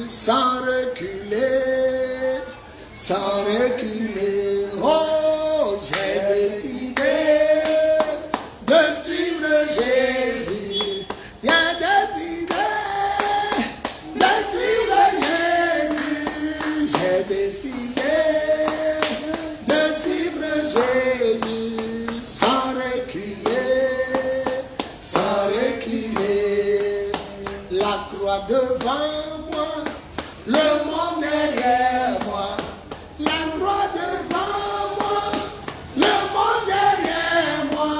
sans reculer, sans reculer. Oh, j'ai décidé de suivre Jésus. J'ai décidé de suivre Jésus. J'ai décidé de suivre Jésus sans reculer, sans reculer. La croix devant moi, le monde derrière moi. La croix devant moi, le monde derrière moi.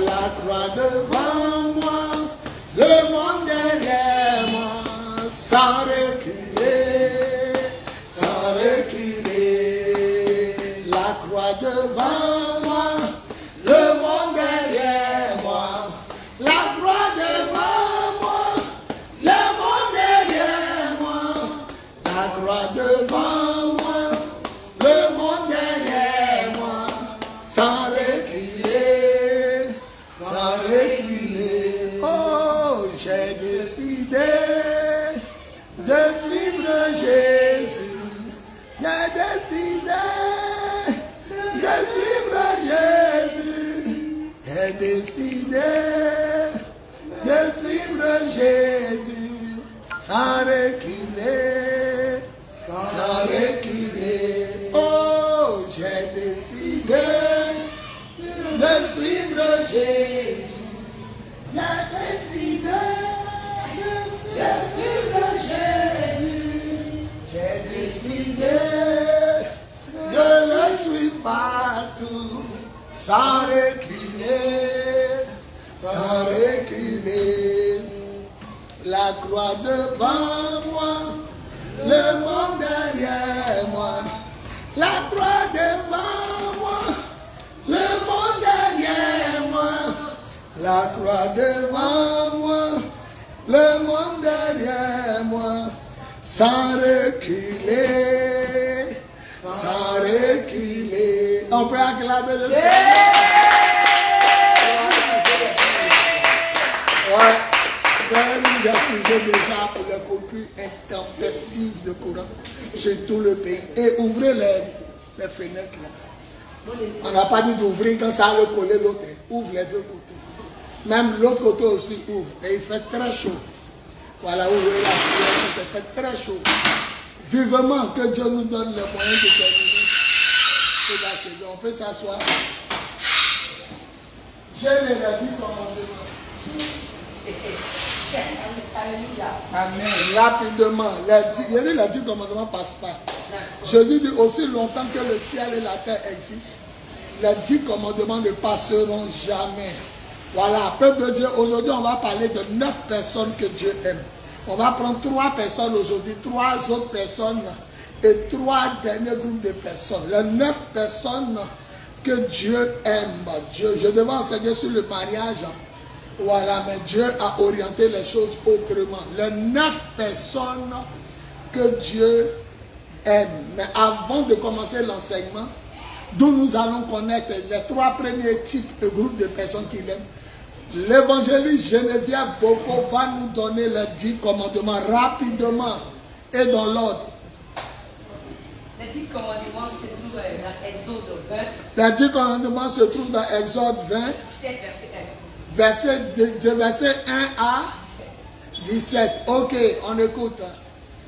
La croix devant moi, le monde derrière moi. Sans reculer, sans reculer. La croix devant moi, le monde derrière moi. La croix devant moi, le monde derrière moi. La croix devant moi, le monde derrière moi. Sans reculer, sans reculer. Oh, j'ai décidé de suivre Jésus. J'ai décidé de suivre Jésus. J'ai décidé de suivre Jésus sans reculer, sans reculer. Oh, j'ai décidé de suivre Jésus. J'ai décidé de suivre Jésus. J'ai décidé de le suivre partout, sans reculer, sans reculer. La croix devant moi, le monde derrière moi. La croix devant moi, le monde derrière moi. La croix devant moi, le monde derrière moi. Sans reculer, sans reculer. On peut acclamer le Seigneur. Ouais. Veuillez nous excuser déjà pour les coupures intempestives de courant chez tout le pays. Et ouvrez les fenêtres là. On n'a pas dit d'ouvrir quand ça va coller l'autre. Ouvre les deux côtés. Même l'autre côté aussi ouvre. Et il fait très chaud. Voilà, ouvrez la fenêtre, ça fait très chaud. Vivement que Dieu nous donne les moyens de terminer. On peut s'asseoir. J'ai les 10 commandements. Amen. Rapidement. Les 10 commandements ne passent pas. Jésus dit aussi longtemps que le ciel et la terre existent, les 10 commandements ne passeront jamais. Voilà, peuple de Dieu, aujourd'hui on va parler de 9 personnes que Dieu aime. On va prendre 3 personnes aujourd'hui, 3 autres personnes et 3 derniers groupes de personnes. Les 9 personnes que Dieu aime. Dieu, je devais enseigner sur le mariage. Voilà, mais Dieu a orienté les choses autrement. Les 9 personnes que Dieu aime. Mais avant de commencer l'enseignement, d'où nous allons connaître les 3 premiers types de groupes de personnes qu'il aime, l'évangéliste Geneviève Boko va nous donner les 10 commandements rapidement et dans l'ordre. Les 10 commandements se trouvent dans Exode 20. Les 10 commandements se trouvent dans Exode 20. 17, verset 1. Verset 1 à 17. Ok, on écoute.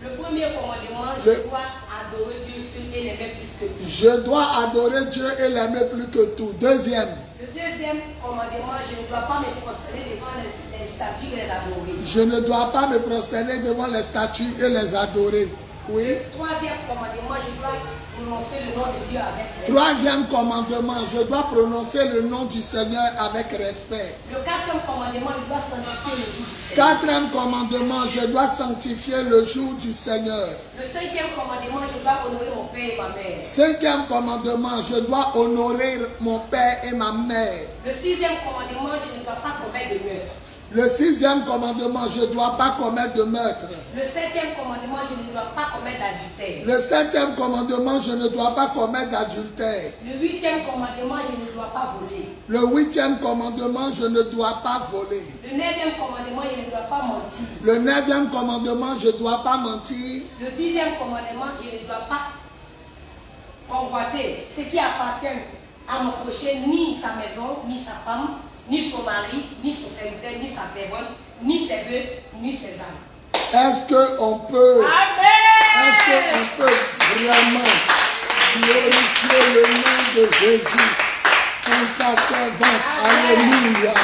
Le premier commandement, je dois adorer Dieu seul et l'aimer plus que tout. Je dois adorer Dieu et l'aimer plus que tout. Deuxième. Le deuxième commandement, je ne dois pas me prosterner devant les statues et les adorer. Je ne dois pas me prosterner devant les statues et les adorer. Oui. Le troisième commandement, je dois prononcer le nom de Dieu avec respect. Troisième commandement, je dois prononcer le nom du Seigneur avec respect. Le quatrième commandement, je dois sanctifier le jour du Seigneur. Quatrième commandement, je dois sanctifier le jour du Seigneur. Le cinquième commandement, je dois honorer mon père et ma mère. Cinquième commandement, je dois honorer mon père et ma mère. Le sixième commandement, je ne dois pas commettre de meurtre. Le 6e commandement, je ne dois pas commettre de meurtre. Le 7e commandement, je ne dois pas commettre d'adultère. Le 7e commandement, je ne dois pas commettre d'adultère. Le 8e commandement, je ne dois pas voler. Le 8e commandement, je ne dois pas voler. Le 9e commandement, je ne dois pas mentir. Le 9e commandement, je ne dois pas mentir. Le 10e commandement, je ne dois pas convoiter ce qui appartient à mon prochain, ni sa maison, ni sa femme, ni son mari, ni son serviteur, ni sa servante, ni ses bœufs, ni ses âmes. Est-ce qu'on peut, Amen. vraiment glorifier le nom de Jésus pour sa servante? Alléluia.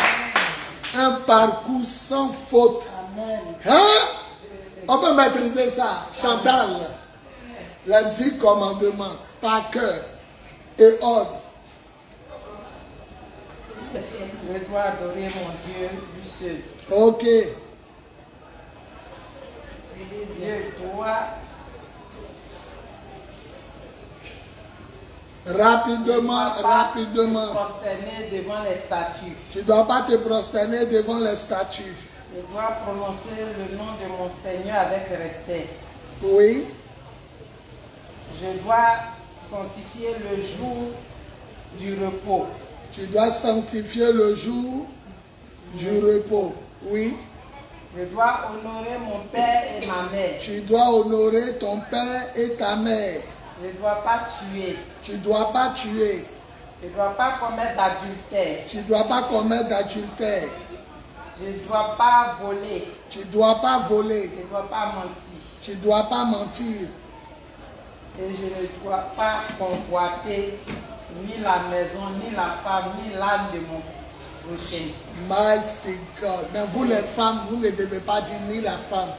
Un parcours sans faute. Hein? On peut maîtriser ça. Chantal, les 10 commandements par cœur et ordre. Je dois adorer mon Dieu du seul. Ok. Dieu doit Rapidement. prosterner devant les statues. Tu ne dois pas te prosterner devant les statues. Je dois prononcer le nom de mon Seigneur avec respect. Oui. Je dois sanctifier le jour du repos. Tu dois sanctifier le jour du repos. Oui. Je dois honorer mon père et ma mère. Tu dois honorer ton père et ta mère. Je ne dois pas tuer. Tu ne dois pas tuer. Je ne dois pas commettre d'adultère. Tu ne dois pas commettre d'adultère. Je ne dois pas voler. Tu ne dois pas voler. Je ne dois pas mentir. Tu ne dois pas mentir. Et je ne dois pas convoiter ni la maison, ni la femme, ni l'âme de mon prochain. Mighty God. Mais vous les femmes, vous ne devez pas dire ni la femme.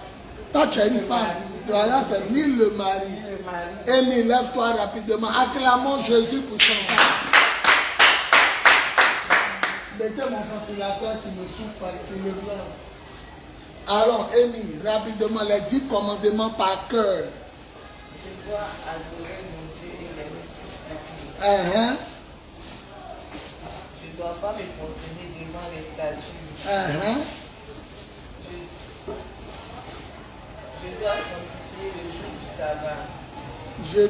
Toi, tu es une femme. Voilà, c'est ni le mari. Ni le mari. Amy, lève-toi rapidement. Acclamons Jésus pour son nom. Mettez mon ventilateur qui me souffle ici, le blanc. Alors, Amy, rapidement, les 10 commandements par cœur. Je dois adorer mon Dieu et l'aimer plus que tout. Je ne dois pas me prosterner devant les statues. Je dois sanctifier le jour du sabbat. Je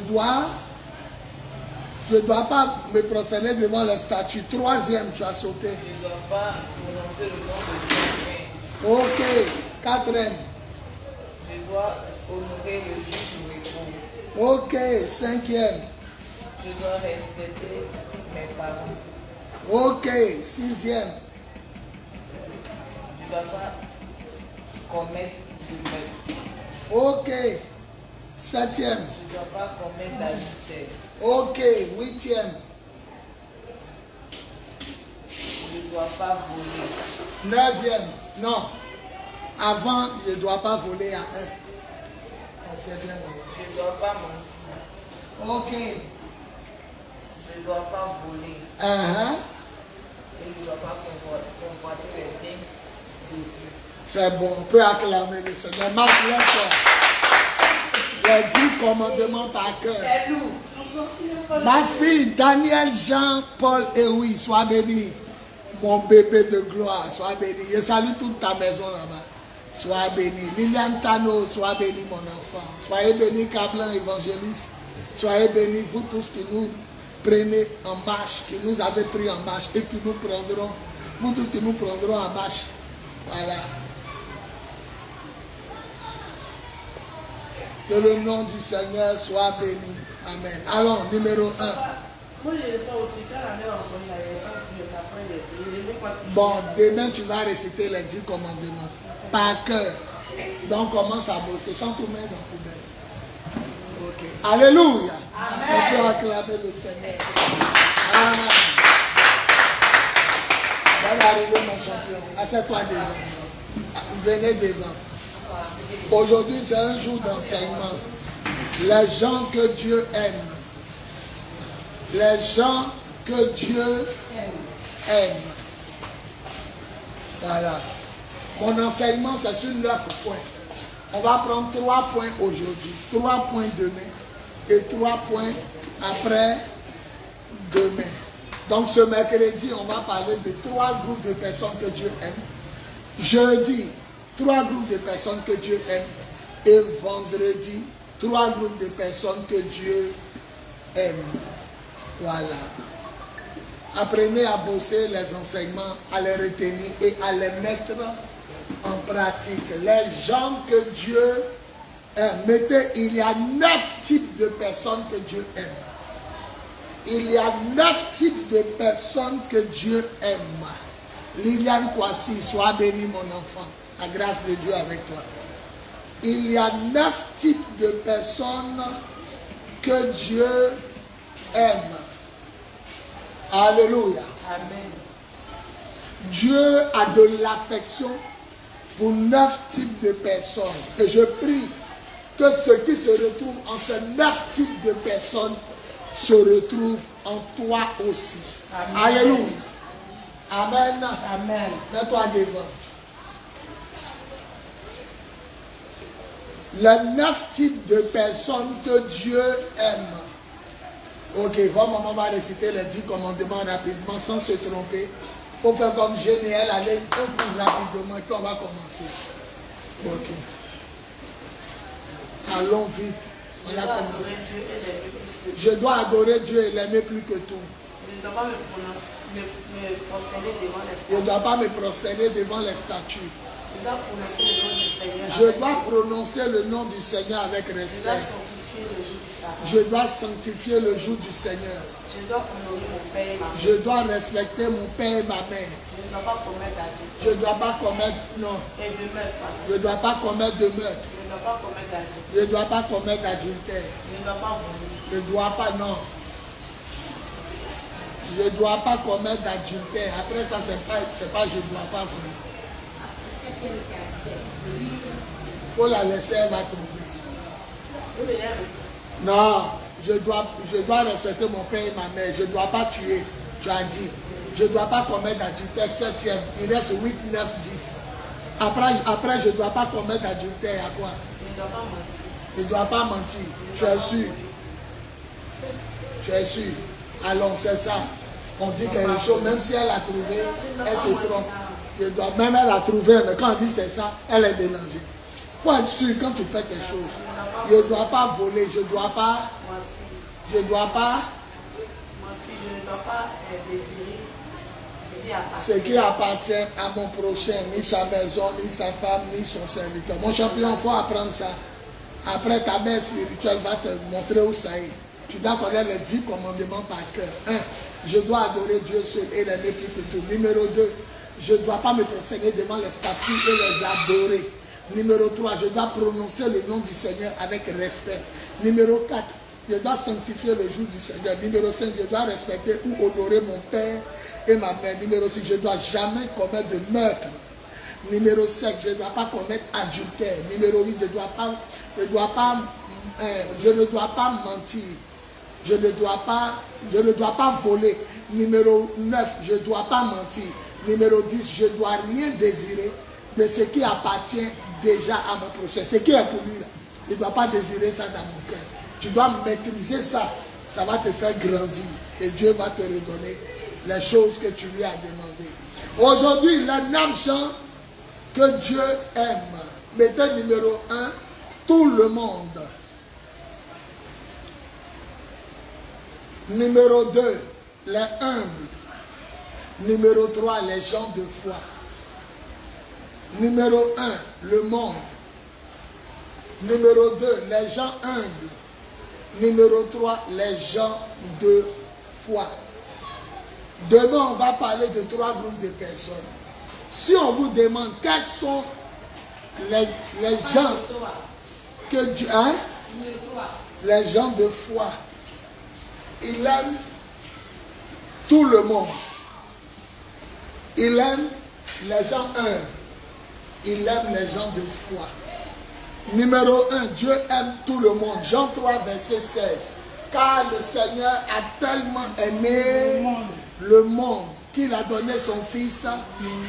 ne dois pas me prosterner devant les statues. 3e, tu as sauté. Je ne dois pas prononcer le nom de Dieu. Ok. 4e. Je dois honorer le jour du repos. Ok. 5e. Je dois respecter mes parents. Ok. 6e. Je ne dois pas commettre de meurtre. Ok. 7e. Je ne dois pas commettre d'adultère. Ok. 8e. Je ne dois pas voler. 9e. Non. Avant, je ne dois pas voler à 1. C'est bien. Je ne dois pas mentir. Ok. Je ne dois pas voler. Et je ne dois pas convoiter les biens d'autrui. C'est bon, on peut acclamer le Seigneur. Marc, lève-toi. Les 10 commandements par cœur. C'est lourd. Ma fille, Daniel, Jean, Paul et oui, sois béni. Mon bébé de gloire, sois béni. Je salue toute ta maison là-bas. Sois béni. Liliane Tano, sois béni mon enfant. Soyez béni, Cablan évangéliste. Soyez béni, vous tous qui nous prenez en marche, qui nous avez pris en marche et qui nous prendrons. Vous tous qui nous prendrons en marche. Voilà. Que le nom du Seigneur soit béni. Amen. Allons, numéro 1. Moi, je n'ai pas aussi quand la mère a entendu la Bon, demain tu vas réciter les 10 commandements par cœur. Donc commence à bosser. Chante ou mets dans la poubelle. Ok. Alléluia. Amen. On peut acclamer le Seigneur. Amen. Bonne arrivée mon champion. Assieds-toi devant. Venez devant. Aujourd'hui c'est un jour d'enseignement. Les gens que Dieu aime. Les gens que Dieu aime. Voilà. Mon enseignement, c'est sur 9 points. On va prendre 3 points aujourd'hui, 3 points demain et 3 points après demain. Donc ce mercredi, on va parler de 3 groupes de personnes que Dieu aime. Jeudi, 3 groupes de personnes que Dieu aime. Et vendredi, 3 groupes de personnes que Dieu aime. Voilà. Apprenez à bosser les enseignements, à les retenir et à les mettre en pratique. Les gens que Dieu aime. Mettez, il y a 9 types de personnes que Dieu aime. Il y a 9 types de personnes que Dieu aime. Liliane Kwasi, sois béni mon enfant. La grâce de Dieu avec toi. Il y a 9 types de personnes que Dieu aime. Alléluia. Amen. Dieu a de l'affection pour 9 types de personnes. Et je prie que ceux qui se retrouvent en ces 9 types de personnes se retrouvent en toi aussi. Amen. Alléluia. Amen. Amen. Mets-toi devant. Les 9 types de personnes que Dieu aime. Ok, maman va réciter les 10 commandements rapidement sans se tromper. Il faut faire comme Géniel, aller un coup rapidement et puis on va commencer. Ok. Allons vite. On a commencé. Je dois adorer Dieu et l'aimer plus que tout. Je ne dois pas me prosterner devant les statues. Je ne dois pas me prosterner devant les statues. Je dois prononcer le nom du Seigneur. Je dois prononcer le nom du Seigneur avec Je respect. dois sanctifier le jour du sabbat. Je dois sanctifier le jour du Seigneur. Je dois honorer mon père et ma mère. Je dois respecter mon père et ma mère. Je ne dois pas commettre d'adultère. Je ne dois pas commettre, non. Et de meurtre, pardon. Je ne dois pas commettre de meurtre. Je ne dois pas commettre d'adultère. Je ne dois pas commettre d'adultère. Je ne dois pas voler. Je ne dois pas, non. Je ne dois pas commettre d'adultère. Après ça, c'est pas je ne dois pas voler. Il faut la laisser, elle va trouver. Oui, mais il y a un- Non, je dois respecter mon père et ma mère. Je ne dois pas tuer. Tu as dit. Je ne dois pas commettre d'adultère. 7e. Il reste 8, 9, 10. Après je ne dois pas commettre d'adultère. À quoi? Je ne dois pas mentir. Je ne dois pas mentir. Tu es sûr? Tu es sûr? Alors c'est ça. On dit quelque chose, même si elle a trouvé, elle se trompe. Même elle a trouvé, mais quand on dit c'est ça, elle est mélangée. Il faut être sûr quand tu fais quelque chose. Je ne dois pas voler, je ne dois pas. Mentir. Je ne dois pas. Mentir, je ne dois pas désirer Ce qui appartient à mon prochain, ni sa maison, ni sa femme, ni son serviteur. Mon champion, il faut apprendre ça. Après, ta mère spirituelle va te montrer où ça est. Tu dois connaître les 10 commandements par cœur. 1. Je dois adorer Dieu seul et l'aimer plus que tout. Numéro 2. Je ne dois pas me prosterner devant les statues et les adorer. Numéro 3. Je dois prononcer le nom du Seigneur avec respect. Numéro 4. Je dois sanctifier le jour du Seigneur. Numéro 5. Je dois respecter ou honorer mon père et ma mère. Numéro 6. Je ne dois jamais commettre de meurtre. Numéro 7, je ne dois pas commettre adultère. Numéro 8, je ne dois pas mentir. Je ne dois pas voler. Numéro 9, je ne dois pas mentir. Numéro 10, je ne dois rien désirer de ce qui appartient déjà à mon prochain. Ce qui est pour lui, là. Je ne dois pas désirer ça dans mon cœur. Tu dois maîtriser ça. Ça va te faire grandir. Et Dieu va te redonner les choses que tu lui as demandées. Aujourd'hui, les 9 gens que Dieu aime. Mettez numéro 1, tout le monde. Numéro 2, les humbles. Numéro 3, les gens de foi. Numéro 1, le monde. Numéro 2, les gens humbles. Numéro 3, les gens de foi. Demain, on va parler de 3 groupes de personnes. Si on vous demande quels sont les gens que Dieu a, les gens de foi, il aime tout le monde. Il aime les gens humbles. Il aime les gens de foi. Numéro 1, Dieu aime tout le monde. Jean 3, verset 16. Car le Seigneur a tellement aimé le monde qu'il a donné son Fils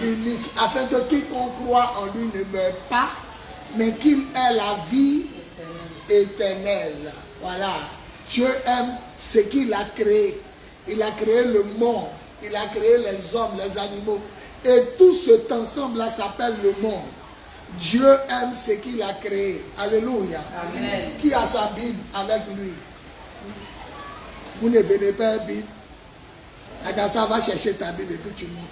unique, afin que quiconque croit en lui ne meure pas, mais qu'il ait la vie éternelle. Voilà. Dieu aime ce qu'il a créé. Il a créé le monde. Il a créé les hommes, les animaux. Et tout cet ensemble-là s'appelle le monde. Dieu aime ce qu'il a créé. Alléluia. Amen. Qui a sa Bible avec lui? Vous ne venez pas à la Bible. Agassa, va chercher ta Bible et puis tu montes.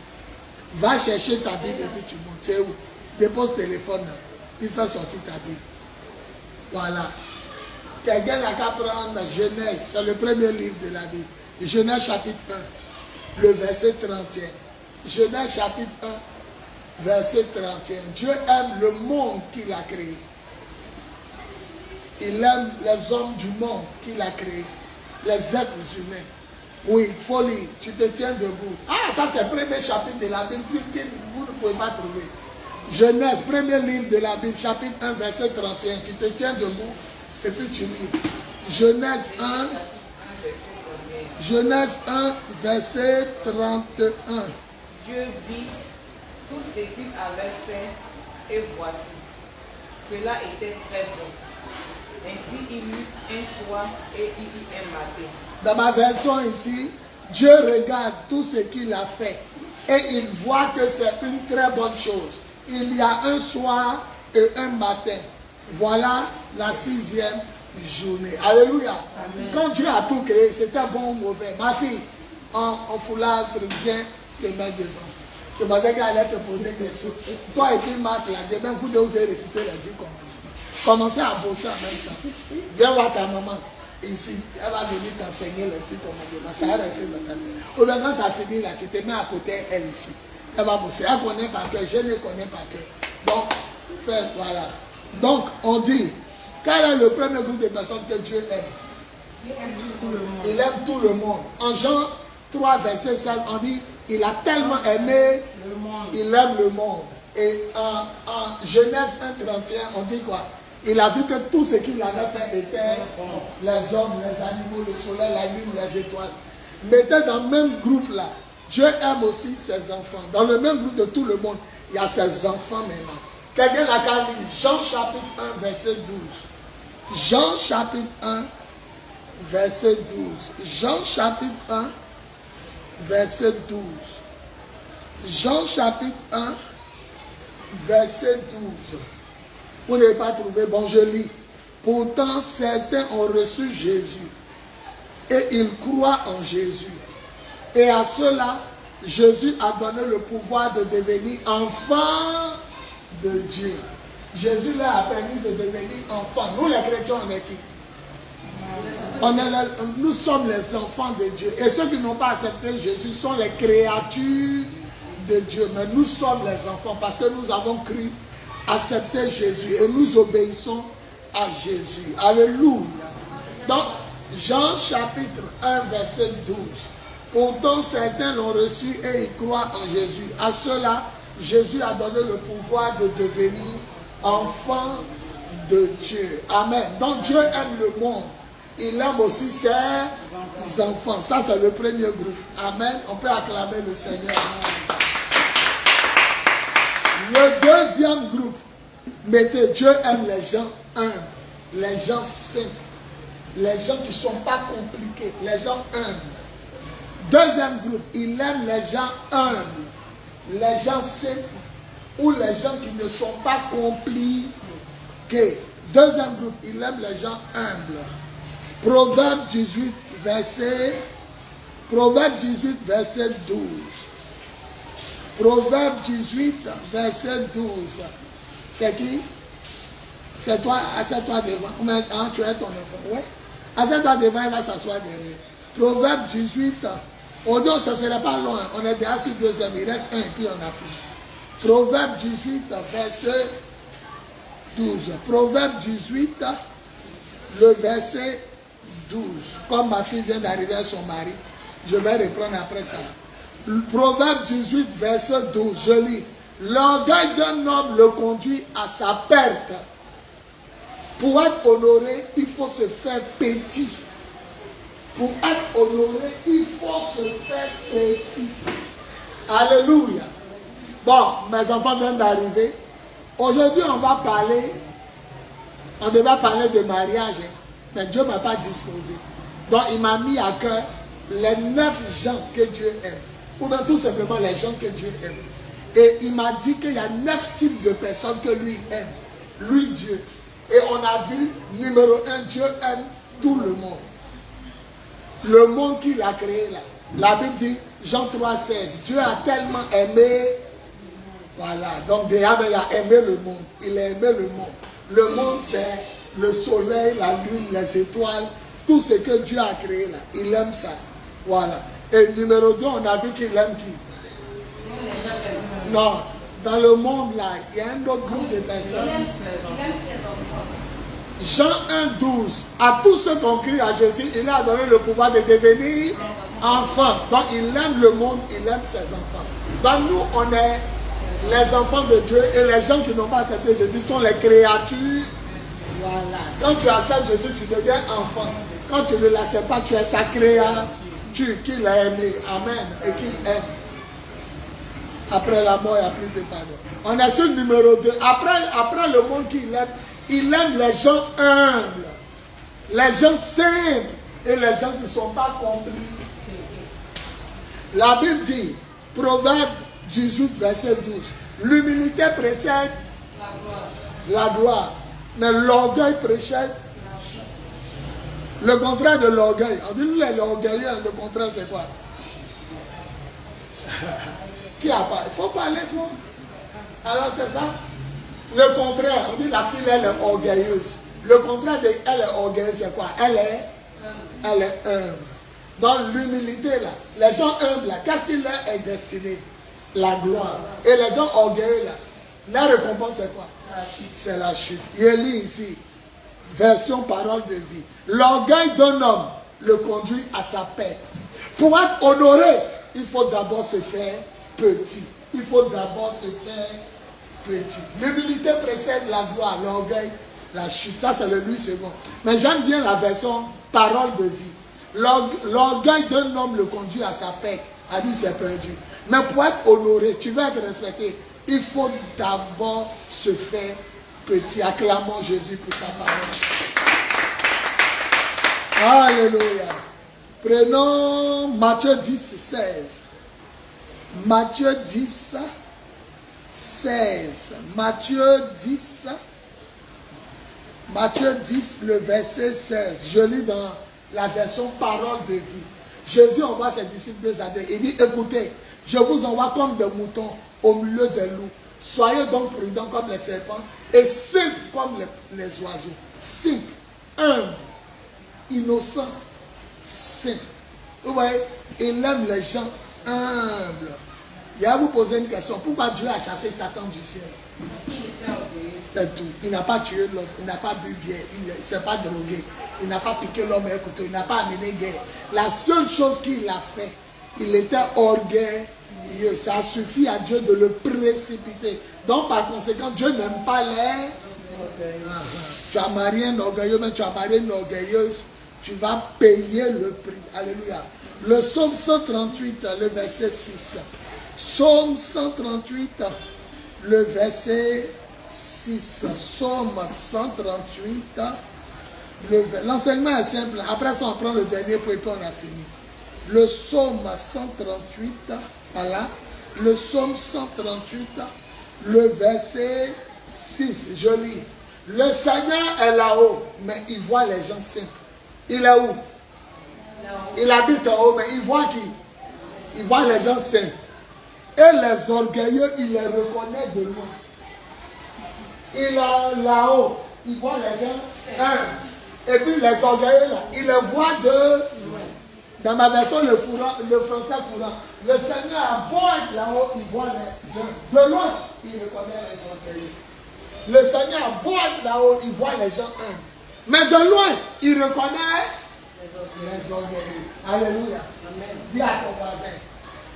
Va chercher ta Bible et puis tu montes. C'est où? Dépose le téléphone, puis fais sortir ta Bible. Voilà. Quelqu'un n'a qu'à prendre Genèse, c'est le premier livre de la Bible. Genèse chapitre 1, le verset 31. Genèse chapitre 1, verset 31. Dieu aime le monde qu'il a créé. Il aime les hommes du monde qu'il a créé. Les êtres humains. Oui, folie, tu te tiens debout. Ah, ça c'est le premier chapitre de la Bible. Vous ne pouvez pas trouver. Genèse, premier livre de la Bible, chapitre 1, verset 31. Tu te tiens debout et puis tu lis. Genèse 1, Genèse 1, verset 31. Dieu vit tout ce qu'il avait fait et voici, cela était très bon. Ainsi il eut un soir et il eut un matin. Dans ma version ici, Dieu regarde tout ce qu'il a fait et il voit que c'est une très bonne chose. Il y a un soir et un matin. Voilà la 6e journée. Alléluia. Amen. Quand Dieu a tout créé, c'était bon ou mauvais. Ma fille, en foulard, viens te mettre devant. Je pensais qu'elle allait te poser des questions. Toi et puis Marc, là, demain, vous devez réciter les 10 commandements. Commencez à bosser en même temps. Viens voir ta maman. Ici, elle va venir t'enseigner les 10 commandements. Ça va rester dans ta tête. Ou bien quand ça finit là, tu te mets à côté elle ici. Elle va bosser. Elle connaît par cœur, je ne connais pas cœur. Donc, faites, voilà. Donc, on dit, quel est le premier groupe de personnes que Dieu aime? Il aime tout le monde. En Jean 3, verset 16, on dit, il a tellement aimé, il aime le monde. Et en Genèse 1, 31, on dit quoi? Il a vu que tout ce qu'il avait fait était les hommes, les animaux, le soleil, la lune, les étoiles. Mettez dans le même groupe là. Dieu aime aussi ses enfants. Dans le même groupe de tout le monde, il y a ses enfants maintenant. Quelqu'un n'a qu'à lire Jean chapitre 1, verset 12. Jean chapitre 1, verset 12. Jean chapitre 1, verset 12. Jean chapitre 1, verset 12. Vous n'avez pas trouvé, bon je lis. Pourtant certains ont reçu Jésus et ils croient en Jésus. Et à cela, Jésus a donné le pouvoir de devenir enfant de Dieu. Jésus leur a permis de devenir enfant. Nous les chrétiens, on est qui? Nous sommes les enfants de Dieu. Et ceux qui n'ont pas accepté Jésus sont les créatures de Dieu. Mais nous sommes les enfants parce que nous avons cru, accepté Jésus et nous obéissons à Jésus. Alléluia. Donc, Jean chapitre 1, verset 12. Pourtant, certains l'ont reçu et ils croient en Jésus. À cela, Jésus a donné le pouvoir de devenir enfant de Dieu. Amen. Donc, Dieu aime le monde. Il aime aussi ses enfants. Ça, c'est le premier groupe. Amen. On peut acclamer le Seigneur. Le deuxième groupe, mettez, Dieu aime les gens humbles, les gens simples, les gens qui ne sont pas compliqués, les gens humbles. Deuxième groupe, il aime les gens humbles, les gens simples ou les gens qui ne sont pas compliqués. Deuxième groupe, il aime les gens humbles. Proverbe 18, verset 12. Proverbe 18, verset 12. C'est qui? C'est toi, assieds-toi devant. Maintenant, tu es ton enfant. Oui. Assieds-toi devant, il va s'asseoir derrière. Proverbe 18. Aujourd'hui, ce ne serait pas loin. On est déjà sur deuxième. Il reste un et puis on a fini. Proverbe 18, verset 12. Proverbe 18, le verset 12. Comme ma fille vient d'arriver à son mari, je vais reprendre après ça. Proverbe 18, verset 12, je lis. L'orgueil d'un homme le conduit à sa perte. Pour être honoré, il faut se faire petit. Pour être honoré, il faut se faire petit. Alléluia. Bon, mes enfants viennent d'arriver. Aujourd'hui, on va parler, on devait parler de mariage, mais Dieu ne m'a pas disposé. Donc, il m'a mis à cœur les 9 gens que Dieu aime. Ou bien tout simplement les gens que Dieu aime. Et il m'a dit qu'il y a 9 types de personnes que lui aime. Lui, Dieu. Et on a vu, numéro 1, Dieu aime tout le monde. Le monde qu'il a créé là. La Bible dit, Jean 3, 16, Dieu a tellement aimé. Voilà, donc déjà il a aimé le monde. Il a aimé le monde. Le monde, c'est le soleil, la lune, les étoiles, tout ce que Dieu a créé là. Il aime ça. Voilà. Et numéro 2, on a vu qu'il aime qui? Non, dans le monde là, il y a un autre groupe de personnes. Il aime ses enfants. Jean 1, 12. À tous ceux qui ont cru à Jésus, il a donné le pouvoir de devenir enfants. Donc il aime le monde, il aime ses enfants. Donc nous, on est les enfants de Dieu et les gens qui n'ont pas accepté Jésus sont les créatures. Voilà. Quand tu acceptes Jésus, tu deviens enfant. Quand tu ne l'acceptes pas, tu es sa créature qu'il a aimé. Amen. Et qu'il aime. Après la mort, il n'y a plus de pardon. On est sur le numéro 2. Après le monde qu'il aime, il aime les gens humbles, les gens simples et les gens qui ne sont pas compris. La Bible dit, Proverbe 18, verset 12, l'humilité précède la gloire, mais l'orgueil précède. Le contraire de l'orgueil. On dit les orgueilleux, le contraire c'est quoi? Qui a parlé? Il faut parler, frère. Alors c'est ça. Le contraire, on dit la fille elle est orgueilleuse. Le contraire de elle est orgueilleuse, c'est quoi? Elle est humble. Dans l'humilité là, les gens humbles là, qu'est-ce qui leur est destiné? La gloire. Et les gens orgueilleux là, la récompense c'est quoi? C'est la chute. Il lit ici, version parole de vie. L'orgueil d'un homme le conduit à sa perte. Pour être honoré, il faut d'abord se faire petit. Il faut d'abord se faire petit. L'humilité précède la gloire, l'orgueil, la chute. Ça, c'est le Louis II. Mais j'aime bien la version parole de vie. L'orgueil d'un homme le conduit à sa perte. A dit c'est perdu. Mais pour être honoré, tu veux être respecté, il faut d'abord se faire petit. Acclamons Jésus pour sa parole. Alléluia. Prenons Matthieu 10, 16. Matthieu 10, 16. Matthieu 10, le verset 16. Je lis dans la version parole de vie. Jésus envoie ses disciples Déshabillés. Il dit, écoutez, je vous envoie comme des moutons au milieu des loups. Soyez donc prudents comme les serpents et simples comme les oiseaux. Simples, humbles, innocents, simples. Vous voyez, il aime les gens humbles. Il va vous poser une question. Pourquoi Dieu a chassé Satan du ciel? C'est tout. Il n'a pas tué l'homme, il n'a pas bu bière, il ne s'est pas drogué, il n'a pas piqué l'homme à un couteau, il n'a pas amené guerre. La seule chose qu'il a fait, il était orgueilleux. Ça suffit à Dieu de le précipiter. Donc par conséquent, Dieu n'aime pas les... Tu as marié un orgueilleux, mais tu as marié une orgueilleuse, tu vas payer le prix. Alléluia. Le psaume 138, le verset 6. Psaume 138, le verset 6. Psaume 138. L'enseignement est simple. Après ça, on prend le dernier point et puis on a fini. Le psaume 138, voilà. Le psaume 138, le verset 6. Je lis. Le Seigneur est là-haut, mais il voit les gens simples. Il est où? Il habite en haut, mais il voit qui? Il voit les gens simples. Et les orgueilleux, il les reconnaît de loin. Il est là-haut, il voit les gens humbles. Et puis les orgueilleux là, il les voit de loin. Dans ma version, le français courant, le Seigneur a beau être là-haut, il voit les gens. De loin, il reconnaît les orgueilleux. Le Seigneur a beau être là-haut, il voit les gens humbles. Mais de loin, il reconnaît les orgueilleux. Alléluia. Amen. Dis à ton voisin,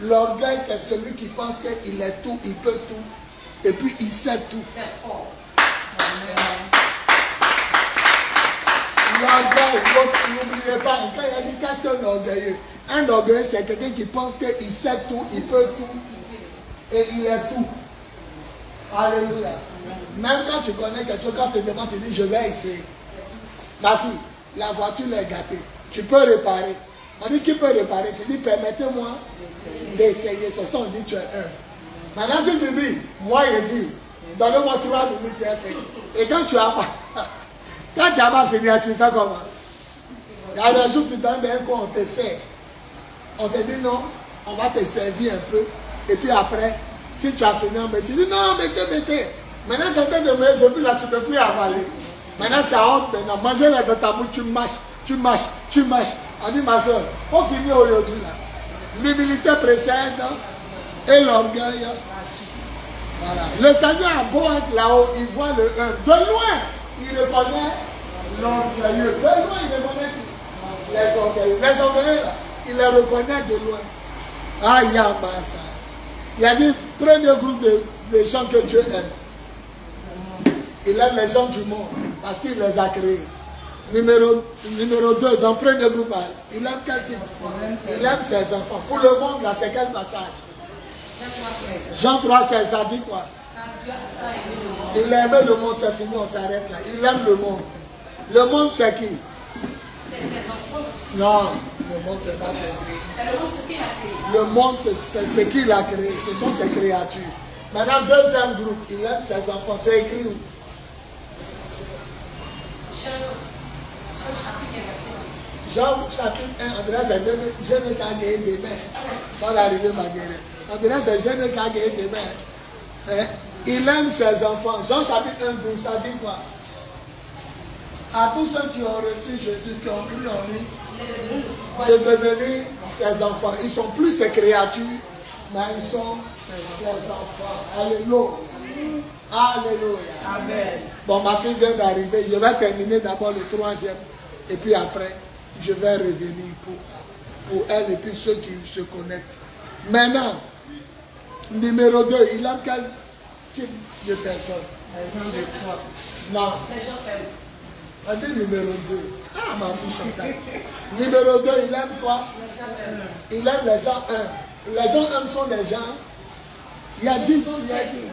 l'orgueil c'est celui qui pense qu'il est tout, il peut tout, et puis il sait tout. C'est fort. L'orgueil, n'oubliez pas, quand il a dit qu'est-ce qu'un orgueilleux? Un orgueilleux c'est quelqu'un qui pense qu'il sait tout, il peut tout, et il est tout. Alléluia. Même quand tu connais quelque chose, quand tu te demandes, tu dis je vais essayer. Ma fille, la voiture est gâtée. Tu peux réparer. On dit qui peut réparer? Tu dis permettez-moi d'essayer. C'est ça, on dit tu es un. Maintenant, si tu dis, moi, je dis, donne-moi 3 minutes, tu as fait. Et quand tu n'as pas fini, tu fais comment? Il y a des jours, tu donnes un coup, on te sert. On te dit non, on va te servir un peu. Et puis après, si tu as fini, on me dit non, mettez. Maintenant, tu es en train de me depuis là, tu ne peux plus avaler. Maintenant, tu as honte maintenant. Manger là dans ta bouche, tu mâches. On dit, ma soeur, il faut finir aujourd'hui là. L'humilité précède et l'orgueil. Voilà. Le Seigneur a beau être là-haut, il voit le 1. De loin, il reconnaît l'orgueilleux. De loin, il reconnaît les orgueilleux. Les orgueilleux là, il les reconnaît de loin. Ah, Yamasa. Il y a dit, premier groupe de gens que Dieu aime. Il aime les gens du monde parce qu'il les a créés. Numéro 2, dans le premier groupe, il aime quel type? Il aime ses enfants. Pour le monde, là, c'est quel passage? Jean 3,16, ça dit quoi? Il aimait le monde, c'est fini, on s'arrête là. Il aime le monde. Le monde, c'est qui? C'est ses enfants. Non, le monde, c'est pas ses enfants. C'est le monde, c'est ce qu'il a créé. Le monde, c'est ce qu'il a créé. Ce sont ses créatures. Maintenant, deuxième groupe, il aime ses enfants. C'est écrit où? Jean chapitre 1, André, c'est je n'ai qu'à gagner des mains. Sans l'arrivée ma guerre. André, c'est je n'ai qu'à gagner des mains. Il aime ses enfants. Jean chapitre 1, 12, ça dit quoi? À tous ceux qui ont reçu Jésus, qui ont cru en lui, de devenir ses enfants. Ils ne sont plus ses créatures, mais ils sont ses enfants. Alléluia. Alléluia. Amen. Bon, ma fille vient d'arriver. Je vais terminer d'abord le 3e. Et puis après, je vais revenir pour elle et puis ceux qui se connectent. Maintenant, numéro 2, il aime quel type de personne? Les gens de foi. Non. Les gens t'aiment. On dit numéro 2. Ah, ma fille Chantal. Numéro 2, il aime quoi? Il aime les gens humbles. Les gens humbles sont les gens. Il a dit,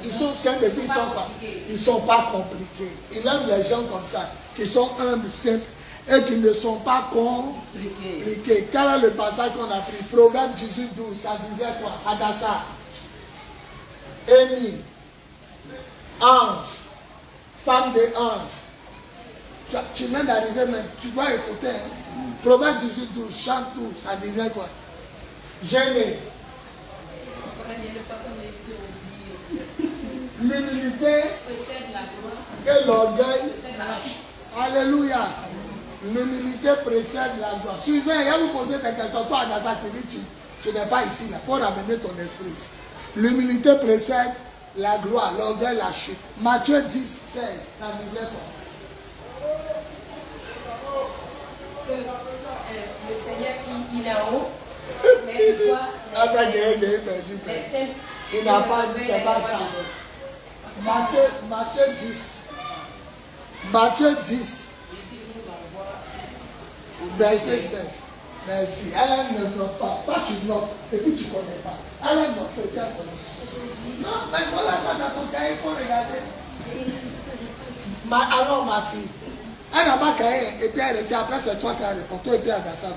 ils sont simples et puis ils sont pas. Ils sont pas compliqués. Il aime les gens comme ça, qui sont humbles, simples et qui ne sont pas compliqués. Quel est le passage qu'on a pris? Proverbe 18, 12. Ça disait quoi? Hadassa, Émi, ange, femme de ange. Tu viens d'arriver, mais tu dois écouter. Hein? Proverbe 18, 12, chante tout. Ça disait quoi? Gêné. L'humilité et l'orgueil. Alléluia. L'humilité précède la gloire. Suivez, il va vous poser des questions. Toi, Agassa, tu n'es pas ici. Il faut ramener ton esprit. L'humilité précède la gloire, l'orgueil, la chute. Matthieu 10, 16, ça disait quoi? Le Seigneur, il est en haut. Mais il doit. Il n'a pas dit, c'est pas ça. Matthieu 10. Matthieu 10. Verset 16. Merci. Elle ne bloque pas. Toi, tu bloques. Et puis, tu ne connais pas. Elle ne bloque pas. Non, mais voilà ça dans ton cahier. Il faut regarder. Alors, ma fille. Elle n'a pas cahier. Et puis, elle retient. Après, c'est toi qui as répondu. Et puis, elle a ça.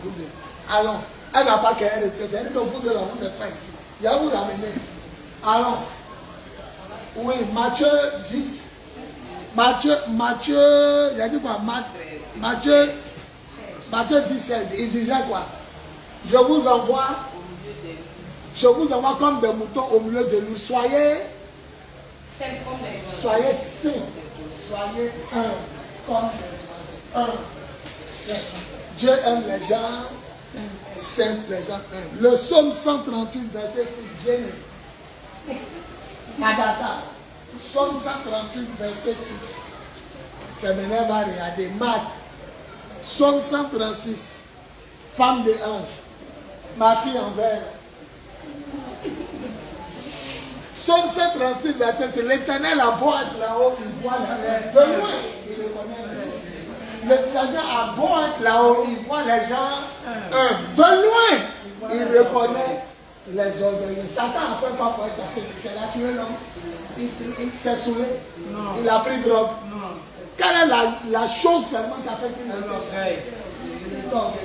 Alors, elle n'a pas cahier. Elle retient. C'est-à-dire que vous de la vous n'êtes pas ici. Il y a vous ramener ici. Alors, oui, Matthieu 10. Matthieu, il a dit quoi? Matthieu 10, 16. Il disait quoi? Je vous envoie comme des moutons au milieu de nous. Soyez saints. Soyez un comme les oiseaux. Dieu aime les gens simples, les gens humbles. Le psaume 138, verset 6, gêné. Hadassa. Psaume 138, verset 6. Ça m'énerve à regarder. Matt. Psaume 136. Femme de ange. Ma fille en verre. Psaume 136, verset 6. L'Éternel a beau être là-haut, il voit la mer. De loin, il reconnaît les gens. Le Seigneur a beau être là-haut, il voit les gens humbles. De loin, il reconnaît les orgueilleux. Satan a fait pas pour être chassé. C'est naturel, non? Il s'est saoulé. Non. Il a pris drogue. Non. Quelle est la chose seulement qui a fait qu'il a été chassé?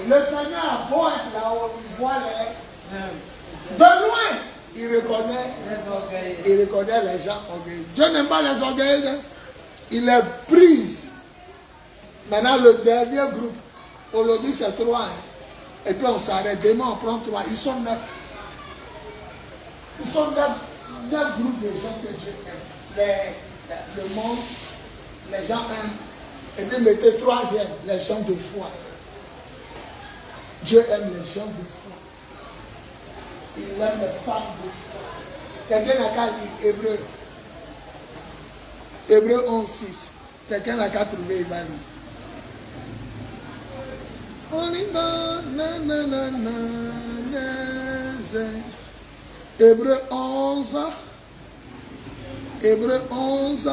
Le Seigneur a beau être là-haut, il voit les... De loin, il reconnaît les orgueilleux. Il reconnaît les gens orgueilleux. Dieu n'aime pas les orgueilleux. Hein? Il les brise. Maintenant, le dernier groupe, aujourd'hui c'est 3. Hein? Et puis on s'arrête. Demain, on prend 3. Ils sont 9. Ils sont 9 groupes de gens que Dieu aime. Le monde, les gens aiment. Et puis mettez 3e, les gens de foi. Dieu aime les gens de foi. Il aime les femmes de foi. Quelqu'un n'a qu'à lire Hébreu. Hébreu 11:6. Quelqu'un n'a qu'à trouver, il va lire. On y va, Hébreu 11. Hébreu 11.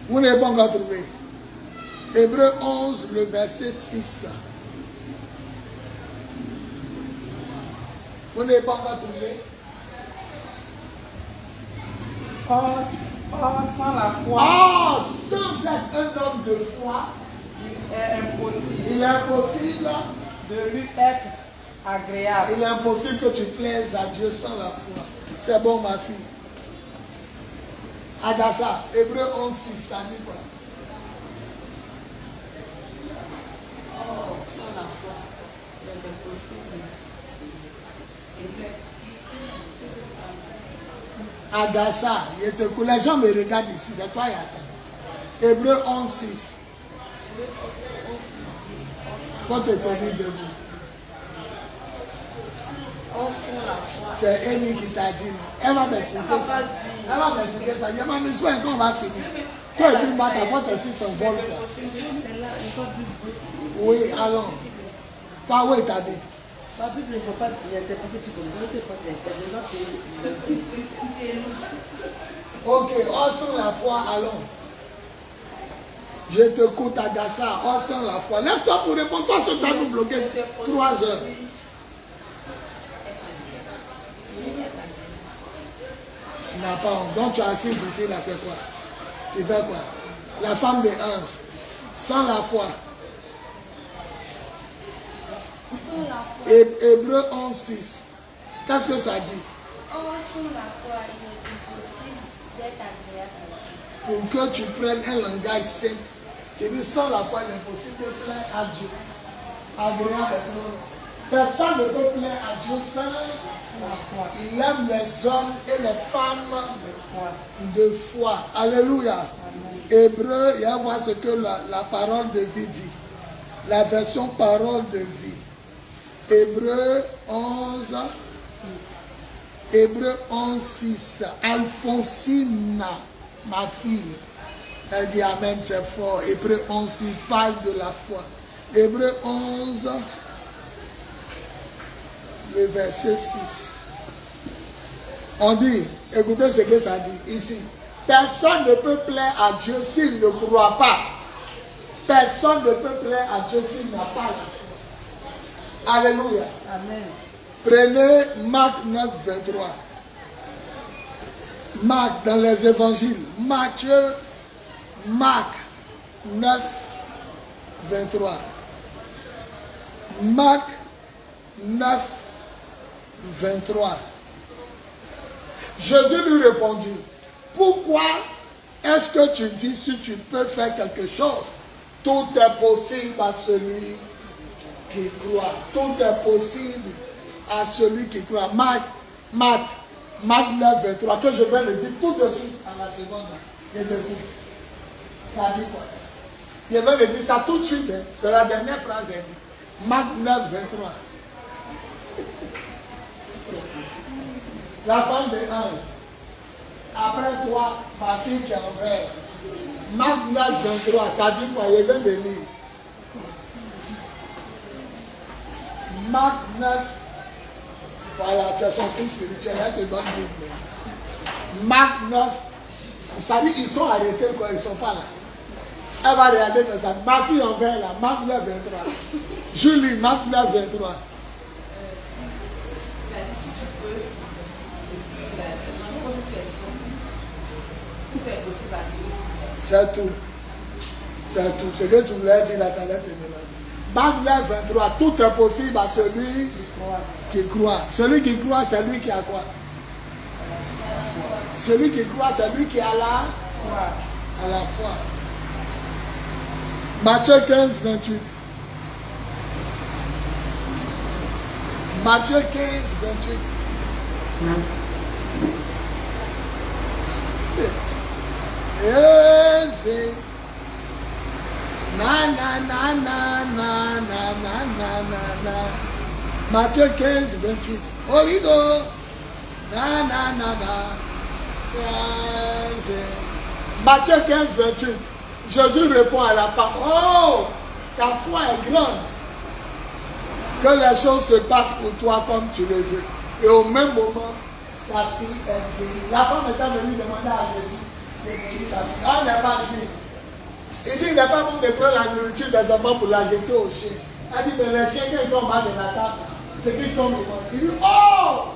Vous n'avez pas encore trouvé. Hébreu 11, le verset 6. Vous n'avez pas encore trouvé. Or, sans la foi, Sans être un homme de foi, il est impossible il est impossible. de lui être agréable. Il est impossible que tu plaises à Dieu sans la foi. C'est bon, ma fille. Adassa, Hébreu 11:6, ça dit quoi? Sans la foi, il est impossible. Adassa, les gens me regardent ici, c'est toi, Yata. Hébreu 11:6. Quand tu es connu debout. C'est Amy qui t'a dit. Elle va m'expliquer ça. Elle va m'expliquer ça. Il m'a dit, soit quand on va finir. Toi et puis, ta porte est sur son vol. Oui, alors. Pas où est ta Bible? La Bible ne faut pas interpréter, tu comprends, Ok, on sent la foi, allons. Je te coûte à Gassa, on sent la foi. Lève-toi pour répondre. Toi, ce temps nous bloquer 3 heures. Il n'a pas honte. Donc tu es assise ici, là, c'est quoi? Tu fais quoi? La femme des anges. Sans la foi. Hébreu 11:6. Qu'est-ce que ça dit? Sans la foi, il est impossible d'être agréable à Dieu. Pour que tu prennes un langage simple, tu dis sans la foi, il est impossible de plaire à Dieu. Agréable à Dieu. Personne ne peut plaire à Dieu sans la foi. Il aime les hommes et les femmes de foi. Alléluia. Hébreu, il y a à voir ce que la parole de vie dit. La version parole de vie. Hébreu 11. Hébreu 11:6. Alphonsine, ma fille. Elle dit Amen, c'est fort. Hébreu 11, il parle de la foi. Hébreu 11, le verset 6. On dit, écoutez ce que ça dit ici. Personne ne peut plaire à Dieu s'il ne croit pas. Personne ne peut plaire à Dieu s'il n'a pas la foi. Alléluia. Amen. Prenez Marc 9, 23. Marc dans les évangiles. Marc 9, 23. Marc 9, 23. Jésus lui répondit, pourquoi est-ce que tu dis si tu peux faire quelque chose? Tout est possible à celui qui croit. Tout est possible à celui qui croit. Marc 9, 23, que je vais le dire tout de suite à la seconde. Et debout. Ça dit quoi? Je vais le dire ça tout de suite. Hein. C'est la dernière phrase, elle dit. Marc 9, 23. La femme des anges. Après toi, ma fille qui est en verre. Marc 9, 23, ça dit quoi? Je viens de lire. Marc 9, voilà, tu as son fils spirituel, elle te donne Bible. Marc 9, ça dit ils sont arrêtés quoi, ils sont pas là. Elle va regarder dans ça. Ma fille en verre là, Marc 9, 23. Julie, Marc 9, 23. Si tu peux, j'en ai une question. Tout est possible à celui. C'est tout. C'est tout. Ce que tu voulais dire là, tu allais te mélanger. Marc 9, 23. Tout est possible à celui qui croit. Celui qui croit, c'est lui qui a quoi? Celui qui croit, c'est lui qui a la foi. Matthieu 15, 28. Matthieu 15, 28. Yes. Na na na na na na na na na. Matthieu 15, 28. Origo. Na na na na. Yes. Matthieu 15, 28. Jésus répond à la femme, oh, ta foi est grande. Que les choses se passent pour toi comme tu le veux. Et au même moment, sa fille est guérie. La femme était venue demander à Jésus de guérir sa fille. Ah, il n'est pas juif. Il dit, il n'est pas bon de prendre la nourriture des enfants pour la jeter aux chiens. Elle dit, mais les chiens, quand ils sont bas de la table, c'est qu'ils tombent au monde. Il dit, oh,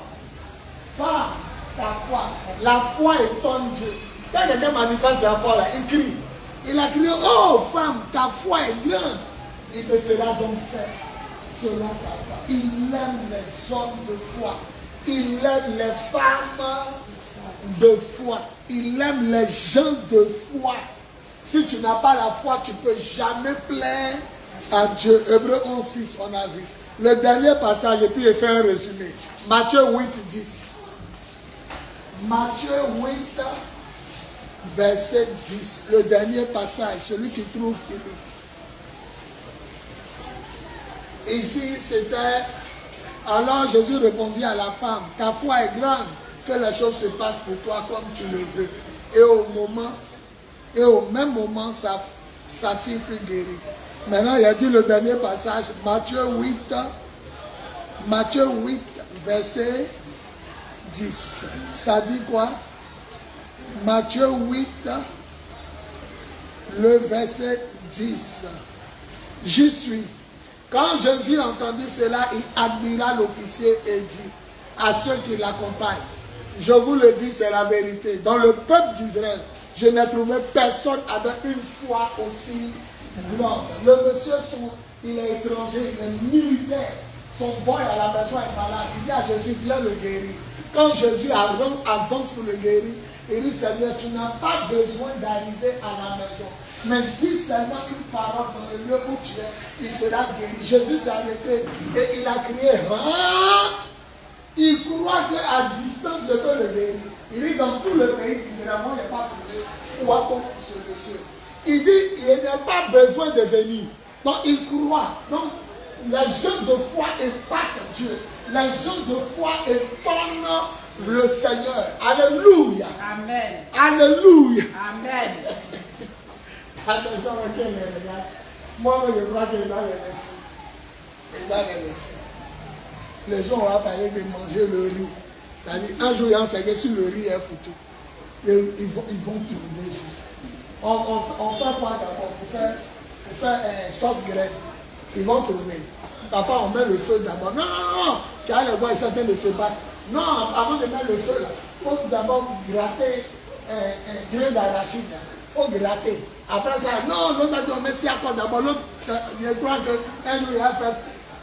femme, ta foi. La foi étonne Dieu. Quand quelqu'un manifeste la foi, là, il crie. Il a crié, oh femme, ta foi est grande. Il te sera donc fait selon ta foi. Il aime les hommes de foi. Il aime les femmes de foi. Il aime les gens de foi. Si tu n'as pas la foi, tu ne peux jamais plaire à Dieu. Hébreux 11, 6, on a vu. Le dernier passage, et puis il fait un résumé. Matthieu 8, 10. Matthieu 8, verset 10, le dernier passage, celui qui trouve il. Ici, c'était, alors Jésus répondit à la femme, ta foi est grande, que les choses se passent pour toi comme tu le veux. Et au même moment, sa fille fut guérie. Maintenant, il a dit le dernier passage, Matthieu 8, verset 10. Ça dit quoi? Matthieu 8, le verset 10. J'y suis. Quand Jésus entendit cela, il admira l'officier et dit à ceux qui l'accompagnent, je vous le dis, c'est la vérité. Dans le peuple d'Israël, je n'ai trouvé personne avec une foi aussi grande. Le monsieur, il est étranger, il est militaire. Son boy à la maison est malade. Il dit à Jésus, viens le guérir. Quand Jésus avance pour le guérir, il dit, Seigneur, tu n'as pas besoin d'arriver à la maison. Mais dis seulement une parole dans le lieu où tu es, il sera guéri. Jésus s'est arrêté et il a crié, ah! Il croit qu'à distance de peut le guérir. Il dit, dans tout le pays d'Israël, moi, il n'y a pas trouvé foi comme ce monsieur. Il dit, il n'a pas besoin de venir. Donc, il croit. Donc, les gens de foi épatent Dieu. Les gens de foi étonnent le Seigneur. Alléluia. Amen. Alléluia. Amen. Attention, regarde. Moi, je crois qu'il va les laisser. Il va les laisser. Les gens vont parler de manger le riz. C'est-à-dire, un jour, il y a un secret sur le riz est foutu. Et ils vont tourner juste. On fait quoi d'abord? Pour faire sauce graine. Ils vont tourner. Papa, on met le feu d'abord. Non, non, non. Tu as les bois, ils sont en train de se battre. Non, avant de mettre le feu, il faut d'abord gratter un grain d'arachide. Il faut gratter. Après ça, non, l'autre a dit, on met si à quoi d'abord. L'autre, je crois qu'un jour, il a fait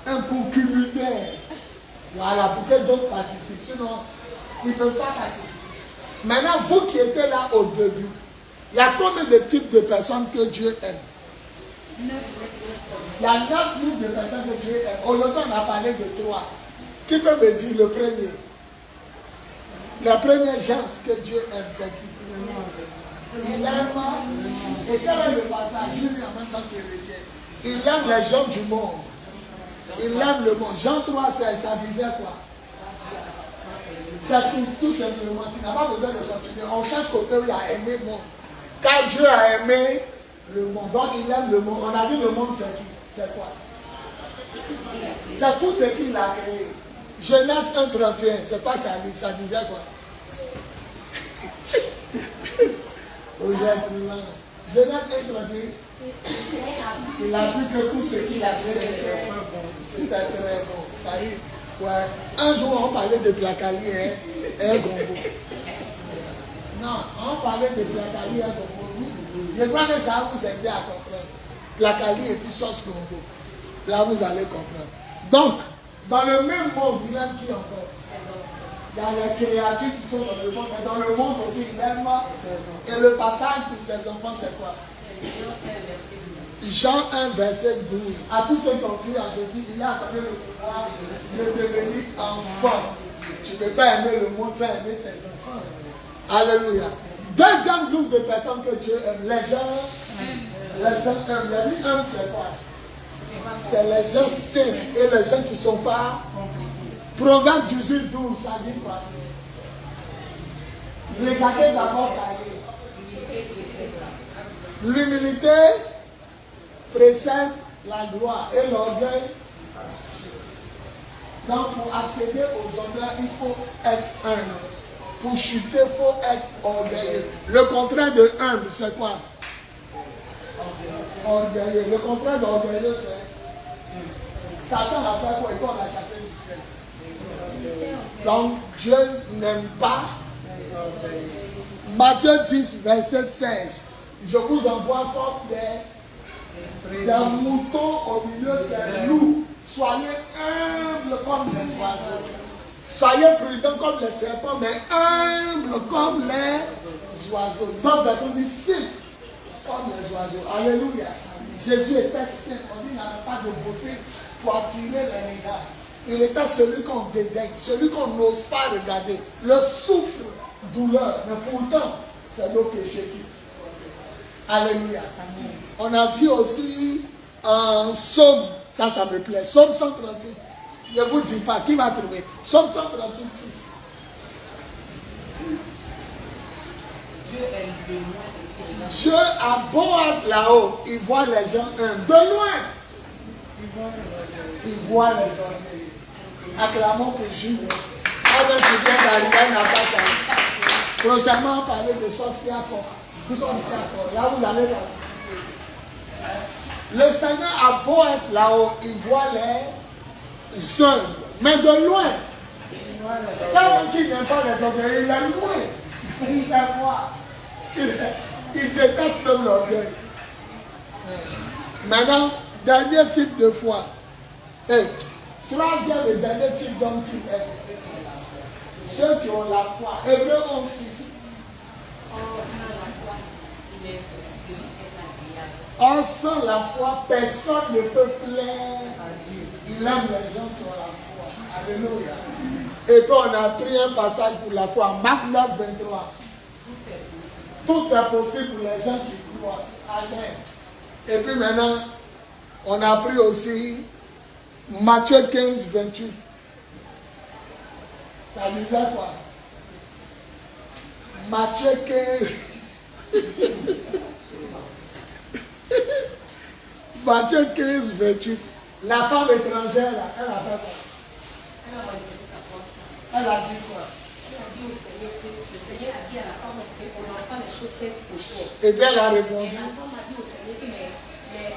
un coup culinaire. Voilà, pour que d'autres participent. Sinon, ils ne peuvent pas participer. Maintenant, vous qui étiez là au début, il y a combien de types de personnes que Dieu aime? Il y a 9 types de personnes que Dieu aime. Aujourd'hui, on a parlé de 3. Qui peut me dire le premier? La première chance que Dieu aime, c'est qui? Il aime. Et quel est le passage? Je lis en même temps que tu retiens. Il aime les gens du monde. Il aime le monde. Jean 3, ça disait quoi? C'est tout simplement. Tu n'as pas besoin de continuer. On cherche côté où il a aimé le monde. Car Dieu a aimé le monde. Donc il aime le monde. On a dit le monde, c'est qui? C'est quoi? C'est tout ce qu'il a créé. Genèse 1:31, c'est pas qu'à lui, ça disait quoi? Vous êtes loin. Genèse 1:31. Il a vu que tout ce qu'il a créé c'était très bon. Ça y est. Ouais. Un jour, on parlait de Placali et Gombo. Non, on parlait de Placali et Gombo. Je crois que ça va vous aider à comprendre. Placali et puis sauce Gombo. Là, vous allez comprendre. Donc, dans le même monde, il aime qui encore? Il y a les créatures qui sont dans le monde, mais dans le monde aussi, il aime. Et le passage pour ses enfants, c'est quoi? Jean 1, verset 12. À tous ceux qui ont cru en Jésus, il a accordé le pouvoir de devenir enfant. Tu ne peux pas aimer le monde sans aimer tes enfants. Alléluia. Deuxième groupe de personnes que Dieu aime, les gens aiment. Il a dit aime, c'est quoi? C'est les gens saints et les gens qui ne sont pas. Proverbe 18, 12, ça dit quoi? Regardez d'abord cahier. L'humilité précède la gloire et l'orgueil. Donc pour accéder aux honneurs, il faut être humble. Pour chuter, il faut être orgueilleux. Le contraire de humble, c'est quoi? Orgueilleux. Le contraire d'orgueilleux, c'est Satan a fait quoi? Et qu'on l'a chassé du ciel. Donc Dieu n'aime pas. Matthieu 10, verset 16. Je vous envoie comme des moutons au milieu des loups. Soyez humbles comme les oiseaux. Soyez prudents comme les serpents, mais humbles comme les oiseaux. D'autres personnes disent simples comme les oiseaux. Alléluia. Jésus était simple. On dit qu'il n'avait pas de beauté pour attirer les regards. Il était celui qu'on dédaigne, celui qu'on n'ose pas regarder. Le souffle, douleur, mais pourtant, c'est nos péchés qui tuent. Alléluia. Amen. On a dit aussi en Psaume, ça me plaît, Psaume 138. Je ne vous dis pas, qui va trouver? Psaume 138, 6. Dieu est de loin. Dieu a beau être là-haut, il voit les gens humbles. De loin, il voit les orgueilleux. Acclamons pour Jules. Avec le bien d'arriver n'a pas qu'à. Prochainement, on parlait de sorcières. Là, vous allez participer. Le Seigneur a beau être là-haut, il voit les humbles. Mais de loin. Quelqu'un qui n'aime pas les orgueilleux, il est loin. Il les voit. Il déteste même l'orgueil. Maintenant, dernier type de foi. Et troisième et dernier type d'homme qui aime. Ceux qui ont la foi. Hébreux 11:6. Or, sans la foi, personne ne peut plaire à Dieu. Il aime les gens qui ont la foi. Alléluia. Et puis on a pris un passage pour la foi. Marc 9, 23. Tout est possible pour les gens qui croient. Amen. Et puis maintenant, on a pris aussi Matthieu 15, 28. Ça disait quoi? Matthieu 15. Matthieu 15, 28. La femme étrangère, là, elle a fait quoi? Elle a dit quoi? Elle a dit au Seigneur que le Seigneur a dit à la femme qu'on entend les choses simples aux chiens. Et bien elle a répondu. Et la femme a dit au Seigneur que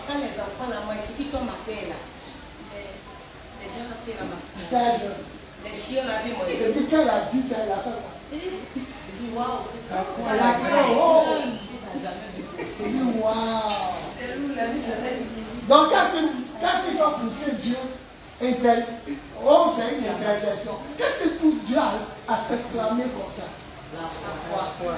quand les enfants, là, moi, c'est qui tombe à terre, là. Les gens à terre, là, les chiens, là, moi. Et puis quand elle a dit ça, elle a fait quoi? Elle dit waouh. Elle a fait oh! Elle dit waouh! Donc qu'est-ce qu'il faut pousser Dieu? Oh, c'est une intercession. Qu'est-ce qui pousse Dieu à s'exclamer comme ça? La foi.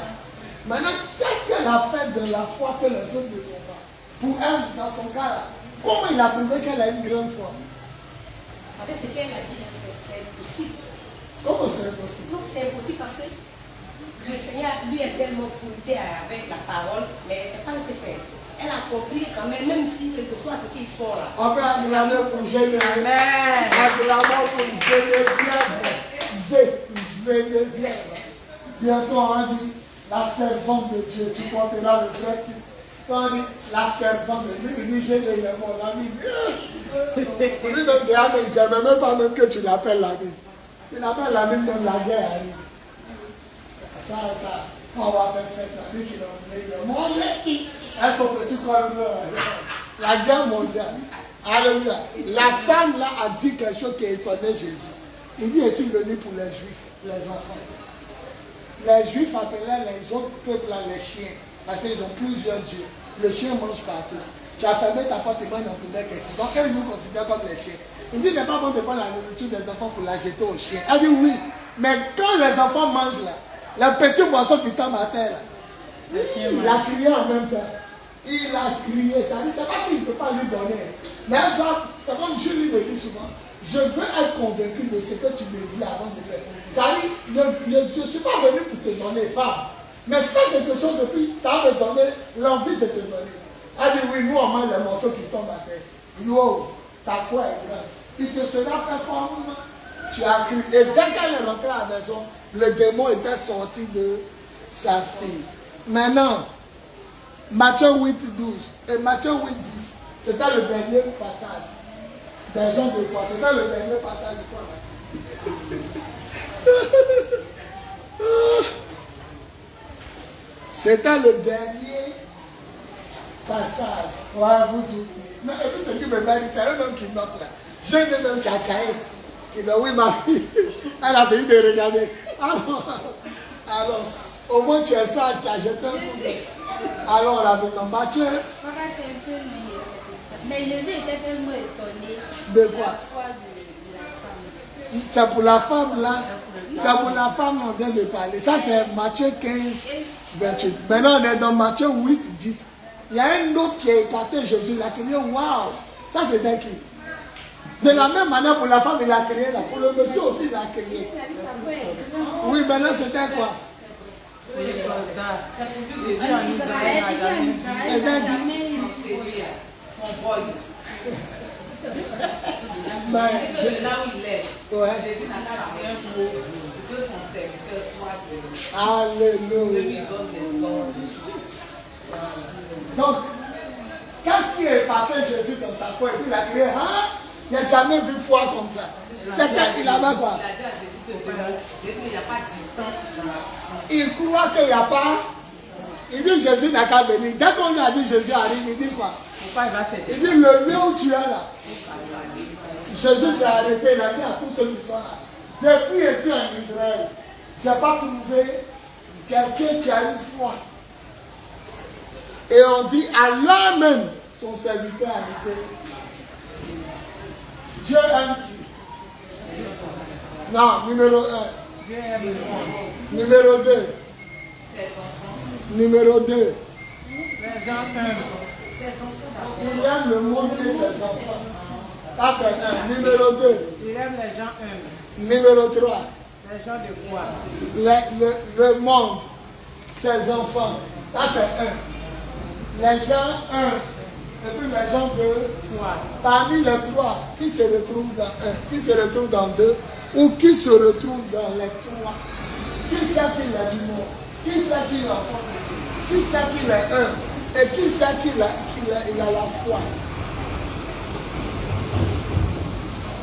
Maintenant, qu'est-ce qu'elle a fait de la foi que les autres ne font pas? Pour elle, dans son cas là, comment il a trouvé qu'elle a une grande foi? En fait, c'est qu'elle a dit c'est impossible. Comment c'est impossible? Donc c'est impossible parce que le Seigneur, lui, est tellement fruité avec la parole, mais c'est pas laissé faire. Elle a compris quand même si quel que soit ce qu'ils font là. On peut acclamer pour Geneviève. Amen. Acclamons pour Geneviève. Bientôt on dit la servante de Dieu. Tu porteras le vrai titre. Quand on dit la servante de Dieu, il dit Geneviève, mon ami. Lui-même, il ne même pas même que tu l'appelles l'ami. Tu l'appelles l'ami, même la guerre arrive. Ça, on va faire fête là. Lui qui l'a mangé. Elles sont petits comme la guerre mondiale. Alléluia. La femme là a dit quelque chose qui a étonné Jésus. Il dit, je suis venu pour les Juifs, les enfants. Les Juifs appelaient les autres peuples là les chiens. Parce qu'ils ont plusieurs dieux. Le chien mange partout. Tu as fermé ta porte et moi n'en pouvais qu'est-ce. Donc elle nous considère comme les chiens. Il dit, n'est pas bon de prendre la nourriture des enfants pour la jeter aux chiens. Elle dit oui. Mais quand les enfants mangent là, le petit poisson qui tombe à terre, là, il a crié en même temps. Il a crié. Ça dit, c'est pas qu'il ne peut pas lui donner. Mais c'est comme Julie me dit souvent, je veux être convaincu de ce que tu me dis avant de faire. Ça dit, je ne suis pas venu pour te donner femme. Mais fais quelque chose depuis, ça va me donner l'envie de te donner. Elle dit, oui, nous on mange les morceaux qui tombent à terre. Yo, ta foi est grande. Il te sera fait comme tu as cru. Et dès qu'elle est rentrée à la maison, le démon était sorti de sa fille. Maintenant, Matthieu 8, 12 et Matthieu 8, 10, c'était le dernier passage des gens de foi. C'était le dernier passage de quoi? C'était le dernier passage. Ouais, vous oubliez. Non, et puis ce qui me mérite, c'est eux-mêmes qui notent là. J'ai une même qui a caillé. Qui dit, oui, ma fille, elle a fini de regarder. Alors, au moins tu es sage, tu as jeté un coup. Alors, là, maintenant, Matthieu. Papa, c'est un peu meilleur. Mais Jésus était tellement étonné De la quoi? foi de la femme. C'est pour la femme là. C'est pour la femme on vient de parler. Ça c'est Matthieu 15, 28. Maintenant on est dans Matthieu 8, 10. Il y a un autre qui a épaté Jésus là qui dit waouh, ça c'est d'un qui? De la même manière pour la femme il a crié là. Pour le monsieur aussi il a crié. Oui, maintenant c'était quoi? Les soldats. C'est pour lui de En Israël, Et bien dit, son boy. ben, De là où il est, ouais. Jésus n'a pas dit un mot pour que son serviteur soit de lui. Alléluia. Donne des ordres, des choses. Donc, qu'est-ce qui a épaté Jésus dans sa foi? Et puis il a crié, hein? Il n'a jamais vu foi comme ça. C'était qu'il avait quoi? Il a dit à Jésus qu'il n'y a pas de distance dans la puissance. Il croit qu'il n'y a pas. Il dit Jésus n'a qu'à venir. Dès qu'on lui a dit Jésus arrive, il dit quoi? Pourquoi il va s'aider? Il dit le lieu où tu es là. Jésus s'est arrêté, il a dit à tous ceux qui sont là. Depuis ici en Israël, je n'ai pas trouvé quelqu'un qui a eu foi. Et on dit alors même son serviteur a été. Dieu aime qui? Non, numéro 1. Dieu aime le monde. Numéro 2. Ses enfants. Numéro 2. Les gens aiment. Ses enfants. Il aime le monde et ses enfants. Ça c'est 1. Numéro 2. Il aime les gens humbles. Numéro 3. Les gens de foi. Le monde, ses enfants. Ça c'est 1. Les gens 1. Et puis les gens 2. Foi. Parmi les 3, qui se retrouve dans 1, qui se retrouve dans 2, ou qui se retrouve dans les 3. Qui sait qu'il a du monde? Qui sait qu'il est enfant? Qui sait qu'il est 1? Et qui sait qu'il a la foi?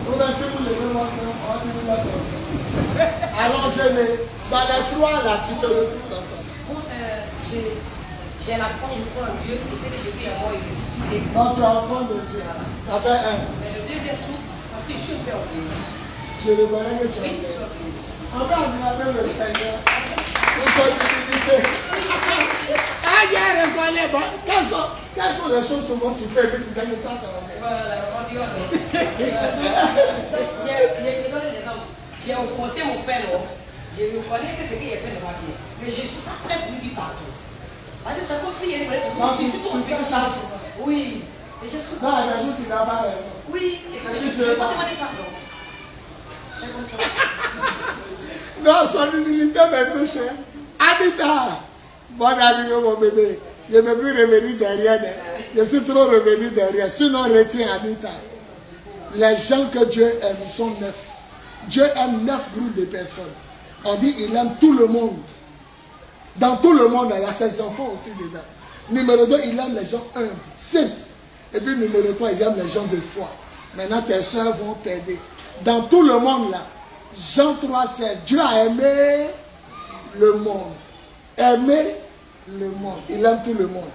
Vous laissez-vous lever moi, on dit la tête. Alors je l'ai. Dans les 3 là, tu te retrouves dans quoi? Bon, j'ai la foi, je crois en Dieu, je sais que Jésus est mort, il est ressuscité. Non, tu es enfant de Dieu. Tu as fait 1. Mais le deuxième tour, parce que je suis un peu orgueilleux. Je reconnais que tu Oui, es je suis orgueilleux. orgueilleux. On va admirer le Seigneur pour son humilité. Ah, il reconnaît. Bon, quelles sont les choses souvent tu fais et puis tu sais que ça, ça va bien? Voilà, on dit donc, j'ai donné l'exemple. J'ai offensé mon frère, non? Je reconnais que ce qu'il a fait ne va bien. Mais je ne suis pas prêt pour lui dire pardon. Parce que c'est comme s'il y a des problèmes. Non, tu fais ça souvent. Oui. Et je suis Non, il a dit tu n'as pas raison. Oui, et je ne vais pas demander pardon. C'est comme ça. Non, son humilité m'a touché. Anita, bonne arrivée mon bébé. Je ne vais plus revenir derrière. Je suis trop revenu derrière. Sinon, retiens Anita. Les gens que Dieu aime, ils sont 9. Dieu aime 9 groupes de personnes. On dit il aime tout le monde. Dans tout le monde, il y a ses enfants aussi dedans. Numéro 2, il aime les gens humbles, simples. Et puis numéro 3, il aime les gens de foi. Maintenant, tes soeurs vont t'aider. Dans tout le monde là, Jean 3, 16, Dieu a aimé le monde. Aimer le monde. Il aime tout le monde.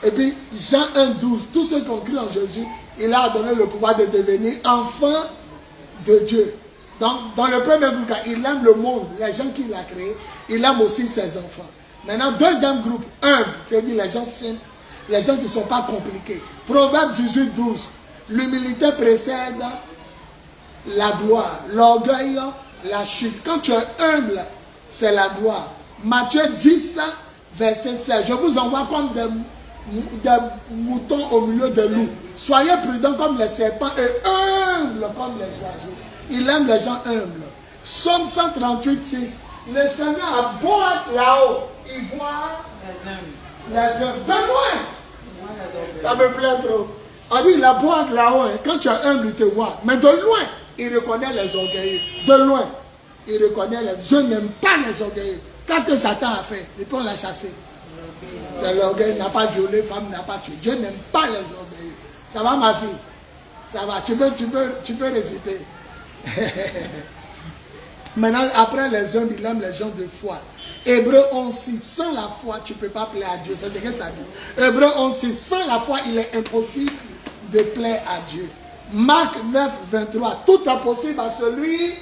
Et puis Jean 1, 12, tous ceux qui ont cru en Jésus, il a donné le pouvoir de devenir enfants de Dieu. Donc, dans le premier groupe, il aime le monde, les gens qu'il a créés, il aime aussi ses enfants. Maintenant, deuxième groupe, humble, c'est-à-dire les gens simples, les gens qui ne sont pas compliqués. Proverbe 18, 12, l'humilité précède la gloire, l'orgueil la chute. Quand tu es humble, c'est la gloire. Matthieu 10, verset 16. Je vous envoie comme des moutons au milieu des loups. Soyez prudents comme les serpents et humbles comme les oiseaux. Il aime les gens humbles. Psaume 138, 6. Le Seigneur a beau être là-haut. Il voit les hommes. De loin. Ça me plaît trop. On dit, il a beau être là-haut. Hein. Quand tu es humble, il te voit. Mais de loin, il reconnaît les orgueilleux. De loin, il reconnaît les... Je n'aime pas les orgueilleux. Qu'est-ce que Satan a fait? Il peut la chasser. C'est l'orgueil, il n'a pas violé, femme n'a pas tué. Dieu n'aime pas les orgueilleux. Ça va, ma fille? Ça va, tu peux réciter. Maintenant, après les hommes, il aime les gens de foi. Hébreu 11:6, sans la foi, tu ne peux pas plaire à Dieu. C'est ce que ça dit. Hébreu 11:6, sans la foi, il est impossible de plaire à Dieu. Marc 9:23, tout est possible à celui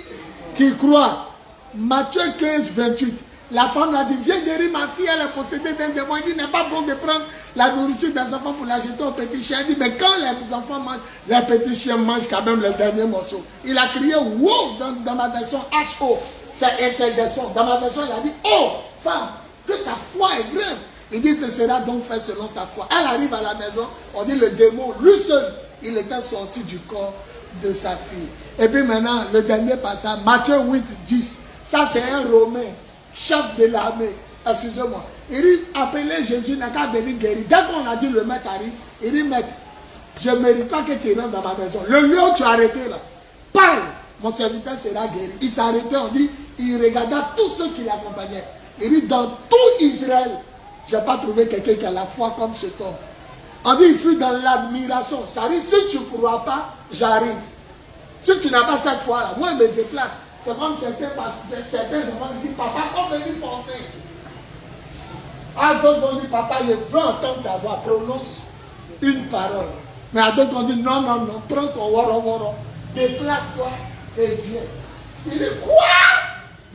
qui croit. Matthieu 15:28, la femme l'a dit, viens guérir ma fille, elle est possédée d'un démon. Il dit, n'est pas bon de prendre la nourriture des enfants pour la jeter aux petits chiens. Il dit, mais quand les enfants mangent, les petits chiens mangent quand même les derniers morceaux. Il a crié, wow, dans ma version HO, c'est interjection. Dans ma version, il a dit, oh, femme, que ta foi est grande. Il dit, te sera donc fait selon ta foi. Elle arrive à la maison, on dit, le démon, lui seul, il était sorti du corps de sa fille. Et puis maintenant, le dernier passage, Matthieu 8:10, ça c'est un Romain, chef de l'armée, excusez-moi. Il dit, appelez Jésus, n'a qu'à venir guérir. Dès qu'on a dit le maître arrive, il dit, maître, je ne mérite pas que tu rentres dans ma maison. Le lieu où tu as arrêté là, parle, mon serviteur sera guéri. Il s'est arrêté, on dit, il regarda tous ceux qui l'accompagnaient. Il dit, dans tout Israël, je n'ai pas trouvé quelqu'un qui a la foi comme cet homme. On dit, il fut dans l'admiration. Ça dit, si tu ne crois pas, j'arrive. Si tu n'as pas cette foi-là, moi je me déplace. C'est comme certains enfants qui disent, papa, on veut lui forcer. À d'autres vont dire, papa, je veux entendre ta voix, prononce une parole. Mais à d'autres vont dire, non, non, non, prends ton woro, déplace-toi et viens. Il dit, quoi?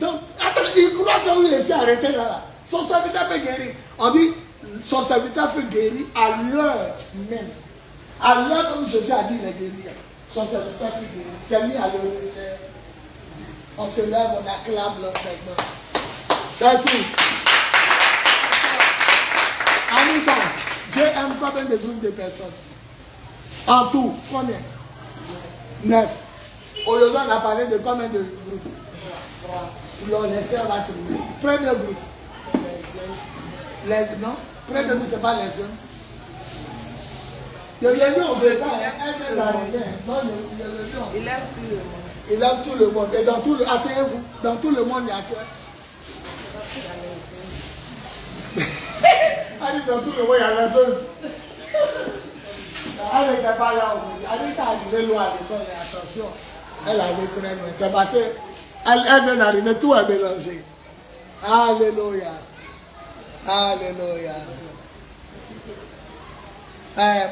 Donc, attends, il croit qu'il s'est arrêté là. Son serviteur peut guérir. On dit, son serviteur fut guéri à l'heure même. À l'heure comme Jésus a dit, il est guéri. Son serviteur fut guéri. C'est mis à le laisser. On se lève, on acclame l'enseignement. C'est tout. Anita, Dieu aime combien de groupes de personnes? En tout, combien? 9. Aujourd'hui, on a parlé de combien de groupes? 3. Les sœurs va trouver. Premier groupe. Non? Premier groupe, ce n'est pas les hommes. Le lion, on ne veut pas. Il aime tout le monde. Il aime tout le monde. Et dans tout le... Asseyez-vous. Dans tout le monde, il y a quoi? Elle dit dans tout le monde, il y a les hommes. Elle n'était pas là aujourd'hui. Elle était arrivée loin à l'école, mais attention. Elle allait très loin. C'est parce qu'elle vient d'arriver, tout est mélangé. Alléluia. Alléluia.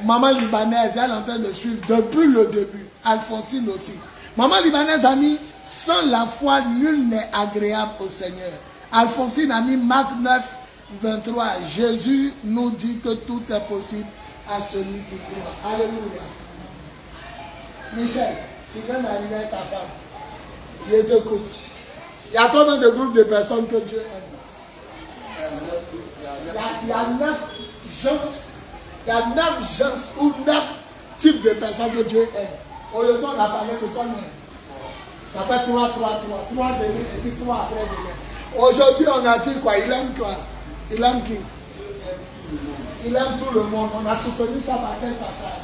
Maman libanaise, elle est en train de suivre depuis le début. Alphonsine aussi. Maman libanaise a mis, sans la foi, nul n'est agréable au Seigneur. Alphonsine a mis Marc 9:23. Jésus nous dit que tout est possible à celui qui croit. Alléluia. Michel, tu viens d'arriver avec ta femme. Il t'écoute. Il y a combien de groupes de personnes que Dieu aime? Il y a 9 gens. Il y a 9 gens ou 9 types de personnes que Dieu aime. Aujourd'hui, on a parlé de combien? Ça fait 3 demain et puis 3 après demain. Aujourd'hui, on a dit quoi? Il aime quoi? Il aime qui? Il aime tout le monde. On a soutenu ça par quel passage?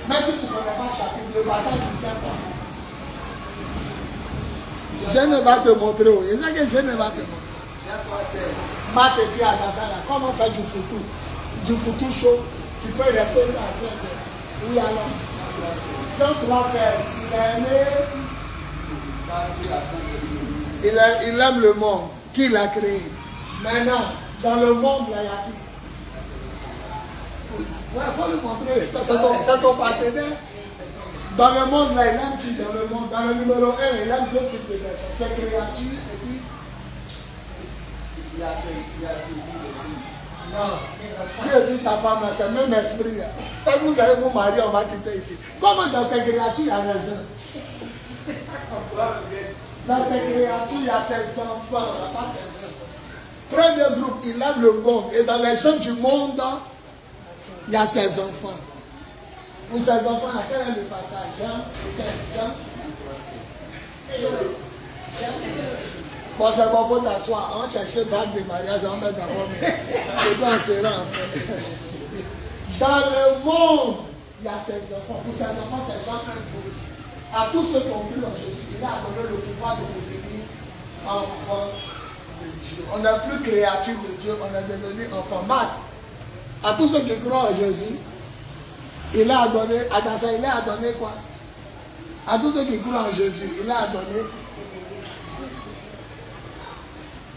Même si tu ne connais pas le chapitre, le passage du Saint-Paul. Je ne vais te montrer. Il sait que je ne vais te montrer. Marc et Pierre Adasala, comment faire du foutu? Du foutu chaud qui peut rester à 16 heures. Oui, alors. Jean 3,16, il aime le monde qu'il a créé. Maintenant, dans le monde, il y a qui? Ouais, il faut lui montrer. C'est ton partenaire. Dans le monde, là, il aime qui? Dans le monde, dans le numéro 1, il aime 2 types de personnes. C'est créature et puis. Il a non. Lui et puis sa femme, c'est le même esprit. Quand vous allez vous marier, on va quitter ici. Comment dans ces créatures, il y a raison? Dans ces créatures, il y a ses enfants, il n'y a pas ses enfants. Premier groupe, il aime le monde. Et dans les gens du monde, il y a ses enfants. Pour ses enfants, quel est le passage? Jean? Bon, c'est bon, il faut t'asseoir. On va chercher bague de mariage, on va mettre d'abord. Et puis on sera en fait. Dans le monde, il y a ses enfants. Pour ses enfants, c'est Jean 1:12. À tous ceux qui ont cru en Jésus, il a donné le pouvoir de devenir enfant de Dieu. On n'est plus créature de Dieu, on est devenu enfant. Marc, à tous ceux qui croient en Jésus, il a donné, il a donné quoi? À tous ceux qui croient en Jésus, il a donné.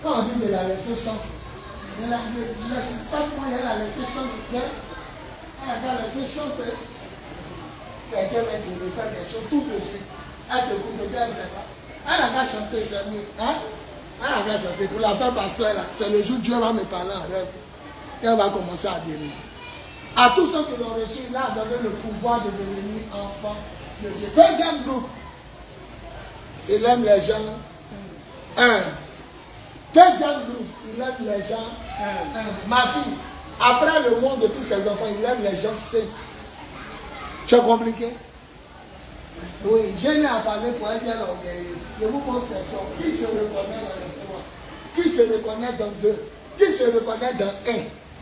Quand on dit de la laisser chanter, il a laissé chanter. Elle a laissé chanter. Quelqu'un va dire quelque chose tout de suite. Elle t'écoute bien, elle ne sait pas. Elle n'a qu'à chanter, c'est mieux. Hein? Elle n'a qu'à chanter. Pour la faire passer là, c'est le jour où Dieu va me parler en rêve. Elle va commencer à dériver. À tous ceux qui l'ont reçu, il a donné le pouvoir de devenir enfant de Dieu. Deuxième groupe, il aime les gens. Deuxième groupe, il aime les gens. Ma fille, après le monde depuis ses enfants, il aime les gens sains. Tu as compliqué? Oui, je n'ai à parler pour être orgueilleuse. Je vous pose une question. Qui se reconnaît dans le 3? Qui se reconnaît dans 2? Qui se reconnaît dans 1?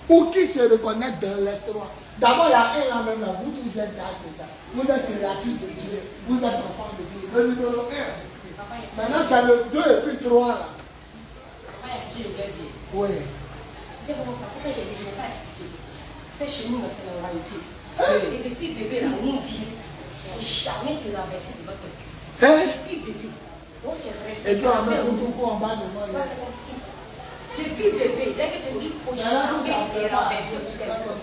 Ou qui se reconnaît dans les 3? D'abord, il y a 1 là même là. Vous tous êtes là-dedans. Vous êtes créature de Dieu. Vous êtes enfant de Dieu. Le numéro 1. Maintenant, c'est le 2 et puis 3 là. Oui. C'est comment parce que je n'ai pas expliqué. C'est chez nous, c'est la royauté. Et depuis bébé, là, on nous dit, jamais tu l'as versé devant quelqu'un. Depuis bébé. Donc c'est resté. Et puis on met tout en bas de moi. Depuis bébé, dès que tu me dis, il faut jamais te renverser pour quelqu'un.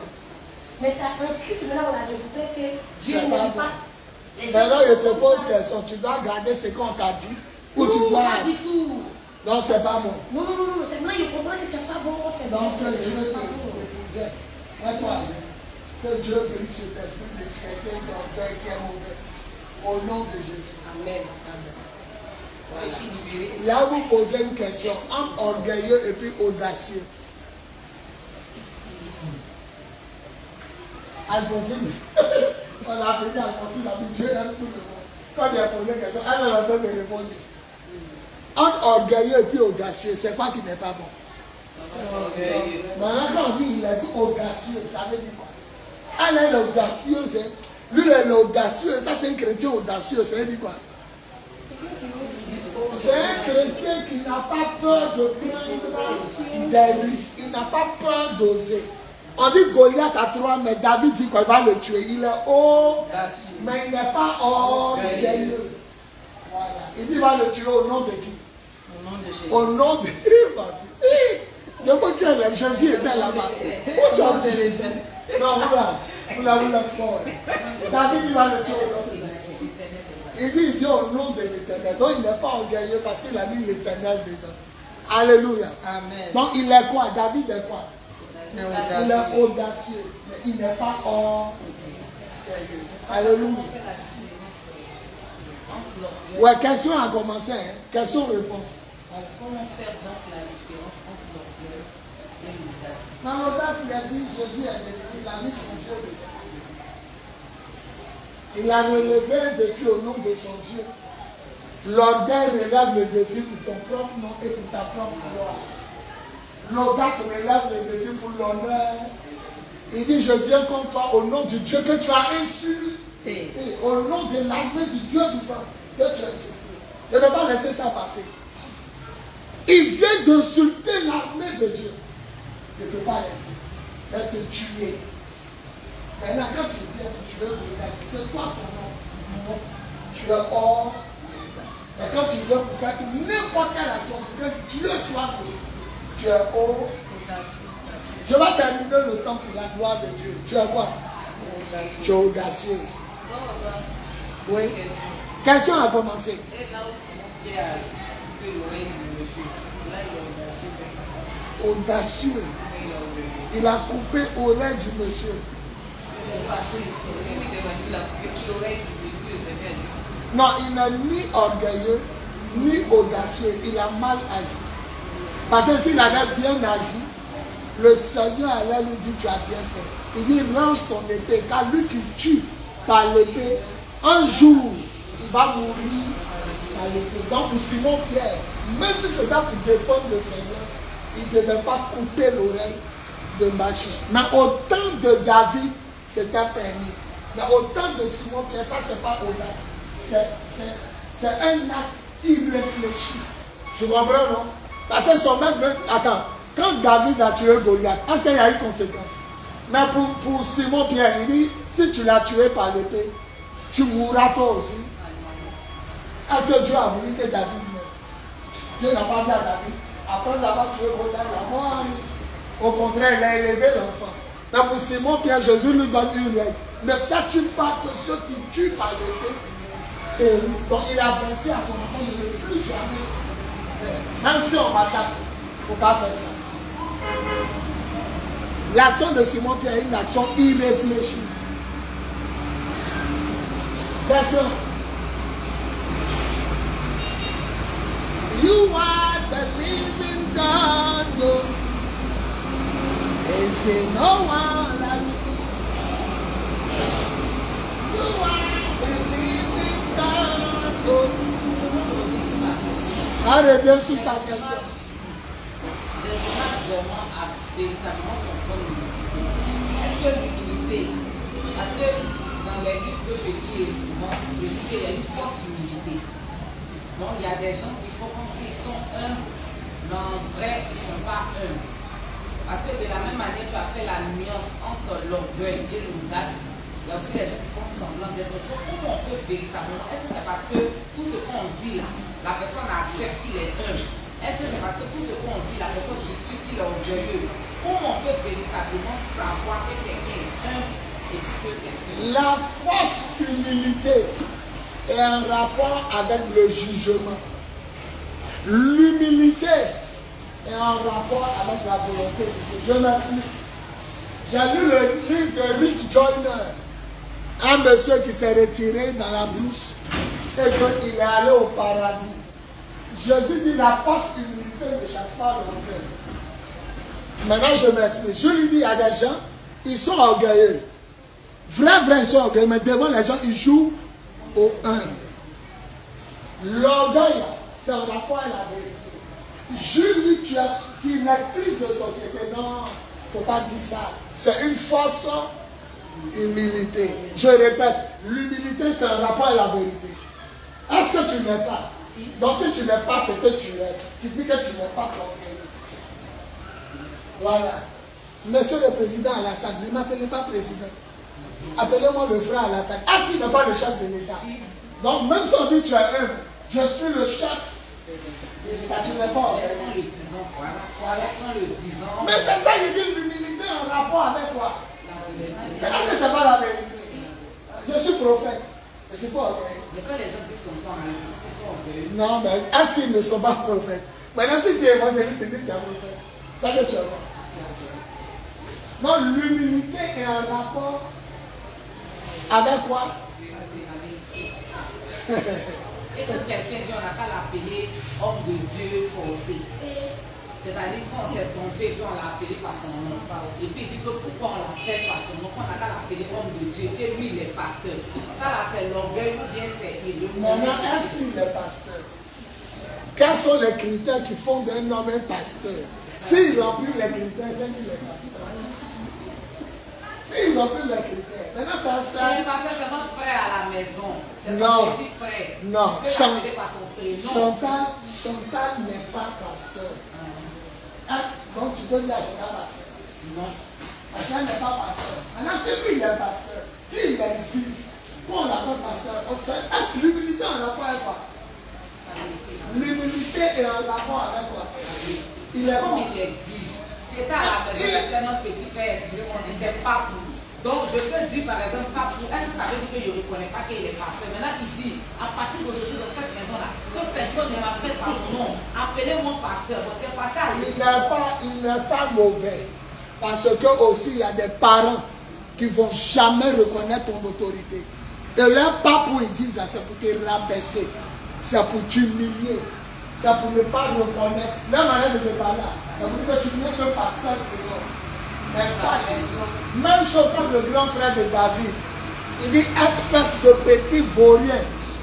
Mais ça un Christ, maintenant on a découvert que Dieu n'aime pas. Maintenant, je te pose une question. Tu dois garder ce qu'on t'a dit ou tu dois. Pas du tout. Non, c'est pas bon. Non, c'est moi, je comprends que c'est pas bon. Donc, que Dieu te toi, que Dieu brise cet esprit de fierté d'orgueil qui est mauvais. Au nom de Jésus. Amen. Voilà. Il y a vous poser une question entre orgueilleux et puis audacieux. Alphonsine, on a appelé Alphonsine, Dieu aime tout le monde. Quand il a posé une question, elle a donné des réponses ici. Entre orgueilleux et puis audacieux, c'est quoi qui n'est pas bon? Maintenant, quand on dit il est audacieux, ça veut dire quoi? Elle est audacieuse, hein? Lui, il est audacieux, ça c'est un chrétien audacieux, ça veut dire quoi? C'est un chrétien qui n'a pas peur de prendre des risques, il n'a pas peur d'oser. On dit Goliath à 3 mètres, David dit qu'il va le tuer, il est haut, mais il n'est pas orgueilleux. Voilà. Il dit qu'il va le tuer au nom de qui? Au nom de ma fille. Je peux dire Jésus était là-bas. Où tu as vu? Non, vous l'avez fort. David il va le tuer au nom de Jésus. Il dit il vient au nom de l'Éternel. Donc il n'est pas orgueilleux parce qu'il a mis l'Éternel dedans. Alléluia. Amen. Donc il est quoi? David est quoi? Il est audacieux. Mais il n'est pas orgueilleux. Alléluia. Ouais, question à commencer. Hein? Question-réponse. Comment faire donc la différence entre l'orgueil et l'audace? Dans l'audace, il a dit Jésus est devenu, il a mis son Dieu dedans. Il a relevé un défi au nom de son Dieu. L'orgueil relève le défi pour ton propre nom et pour ta propre gloire. L'audace relève le défi pour l'honneur. Il dit je viens contre toi au nom du Dieu que tu as insulté. Au nom de l'armée du Dieu vivant que tu as insulté. Je ne vais pas laisser ça passer. Il vient d'insulter l'armée de Dieu. Je ne peux pas laisser. De te tuer. Maintenant, quand tu viens pour tuer le que toi, ton nom, tu es hors. Et quand tu viens pour faire n'importe quelle action, que Dieu soit venu, tu es hors. Je vais terminer le temps pour la gloire de Dieu. Tu es quoi? Tu es audacieuse. Oui. Question à commencer. Et là où Simon Pierre a coupé l'oreille du monsieur, là il est audacieux. Audacieux. Il a coupé l'oreille du monsieur. Oui, c'est parce qu'il a coupé l'oreille du Seigneur. Non, il n'est ni orgueilleux, ni audacieux. Il a mal agi. Parce que s'il avait bien agi, le Seigneur allait lui dire tu as bien fait. Il dit range ton épée, car lui qui tue par l'épée, un jour, il va mourir par l'épée. Donc pour Simon Pierre, même si c'était pour défendre le Seigneur, il ne devait pas couper l'oreille de Malchus. Mais au temps de David, c'était permis. Mais au temps de Simon Pierre, ça c'est pas audace. C'est un acte irréfléchi. Tu comprends, non? Parce que son maître veut... Attends, quand David a tué Goliath, est-ce qu'il y a eu conséquence? Mais pour Simon Pierre, il dit, si tu l'as tué par l'épée, tu mourras toi aussi. Est-ce que Dieu a voulu que David meure? Dieu n'a pas dit à David, après avoir tué Goliath, il a mort. Au contraire, il a élevé l'enfant. Mais pour Simon Pierre, Jésus lui donne une règle. Ne sais-tu pas que ceux qui tuent par l'épée périssent? Donc il a averti à son enfant, il ne veut plus jamais faire. Même si on m'attaque, il ne faut pas faire ça. L'action de Simon Pierre est une action irréfléchie. Personne. You are the living God. Is it no one like you? You are the living God. Arrêtez sur sa question. Je demande vraiment à véritablement comprendre l'humilité. Est-ce que l'humilité, parce que dans les livres que je lis souvent, je dis qu'il y a une fausse humilité. Donc il y a des gens qui font comme s'ils sont humbles, mais en vrai ils ne sont pas humbles. Parce que de la même manière, tu as fait la nuance entre l'orgueil et l'audace. Il y a aussi des gens qui font semblant d'être autres. Comment on peut véritablement? Est-ce que c'est parce que tout ce qu'on dit là, la personne accepte qu'il est humble? Est-ce que c'est parce que tout ce qu'on dit, la personne discute qu'il est orgueilleux? Comment on peut véritablement savoir que quelqu'un est humble et que quelqu'un est... La fausse humilité est en rapport avec le jugement. L'humilité est en rapport avec la volonté de Dieu. Je m'explique. J'ai lu le livre de Rick Joyner, un monsieur qui s'est retiré dans la brousse et qu'il est allé au paradis. Jésus dit la fausse humilité ne chasse pas l'orgueil. Maintenant je m'explique. Je lui dis, il y a des gens, ils sont orgueilleux. Vrai, ils sont orgueilleux, mais devant les gens, ils jouent au humble. L'orgueil, c'est en rapport avec la vérité. Julie, tu es directrice de société. Non, il ne faut pas dire ça. C'est une fausse humilité. Je répète, l'humilité, c'est un rapport à la vérité. Est-ce que tu n'es pas? Donc si tu n'es pas ce que tu es, tu dis que tu n'es pas orgueilleux. Voilà. Monsieur le président Alassane, ne m'appelez pas président. Appelez-moi le frère Alassane. Est-ce qu'il n'est pas le chef de l'État? Donc même si on dit que tu es humble, je suis le chef. Tu n'es pas Laisse-moi le disant, voilà. Laisse-moi le disant. Mais c'est ça, il dit l'humilité en rapport avec quoi? C'est parce que ce n'est pas la vérité. Je suis prophète. Je ne suis pas orgueilleux. Mais quand les gens disent comme ça, on a l'impression qu'ils sont orgueilleux. Non, mais est-ce qu'ils ne sont pas prophètes? Maintenant, si tu es évangéliste, tu dis que tu es prophète. Ça que tu es bon. Non, l'humilité est en rapport avec quoi? Et quand quelqu'un dit on n'a qu'à l'appeler homme de Dieu forcé. C'est-à-dire qu'on s'est trompé, puis on l'a appelé par son nom. Et puis il dit que pourquoi on l'appelle par son nom, qu'on n'a qu'à l'appeler homme de Dieu, et lui il est pasteur. Ça là c'est l'orgueil ou bien c'est le... Maintenant, est-ce qu'il est pasteur? Quels sont les critères qui font d'un homme un pasteur? S'il remplit les critères, c'est qu'il est pasteur. S'il remplit les critères, maintenant ça sert. Parce que c'est notre frère à la maison. C'est Non. notre petit frère. Non. Tu peux l'appeler par son prénom. Chantal n'est pas pasteur. Ah, donc tu peux dire je suis pas pasteur. Non. Parce qu'elle n'est pas pasteur. Maintenant, c'est lui qui est pasteur. Qui l'exige? Pourquoi on l'appelle pasteur? Est-ce que l'humilité en rapport avec quoi? L'humilité est en rapport avec quoi? Il est Comme bon. il l'exige. C'était à la maison, c'était notre petit frère, excusez-moi, on n'était pas pour. Donc je peux dire par exemple pas pour. Est-ce que ça veut dire que je ne reconnais pas qu'il est pasteur? Maintenant il dit, à partir d'aujourd'hui dans cette maison-là, que personne ne m'appelle par mon nom. Appelez-moi pasteur. Votre pasteur, Il n'est pas mauvais. Parce que aussi il y a des parents qui ne vont jamais reconnaître ton autorité. Et leur papa, ils disent, c'est pour te rabaisser. c'est pour t'humilier. C'est pour ne pas reconnaître. La manière de me parler, c'est pour que tu n'es qu'un pasteur de l'homme. Mais pas Jésus. Même chose comme le grand frère de David. Il dit, espèce de petit vaurien.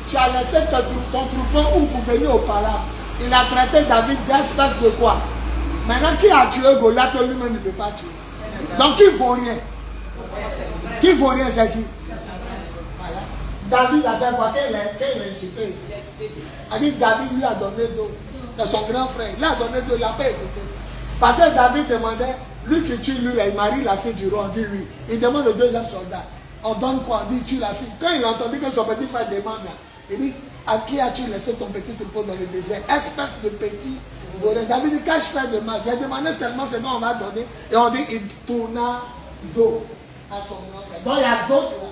Tu as laissé ton troupeau où pour venir au palais. Il a traité David d'espèce de quoi? Maintenant, qui a tué Goliath lui-même ne peut pas tuer. Donc, qui vaut rien? Qui vaut rien, c'est qui? Voilà. David a fait quoi? Qu'il a insulté. Il a dit David lui a donné d'eau. C'est son grand frère. Il a donné d'eau, il n'a pas écouté. Parce que David demandait, lui qui tue lui, il marie la fille du roi. On dit oui. Il demande au deuxième soldat. On donne quoi? On dit tue la fille. Quand il a entendu que son petit frère demande là, il dit, à qui as-tu laissé ton petit troupeau dans le désert? Espèce de petit voleur. David dit, quand je fais de mal, il a demandé seulement ce dont on m'a donné. Et on dit, il tourna dos à son grand frère. Donc il y a d'autres là.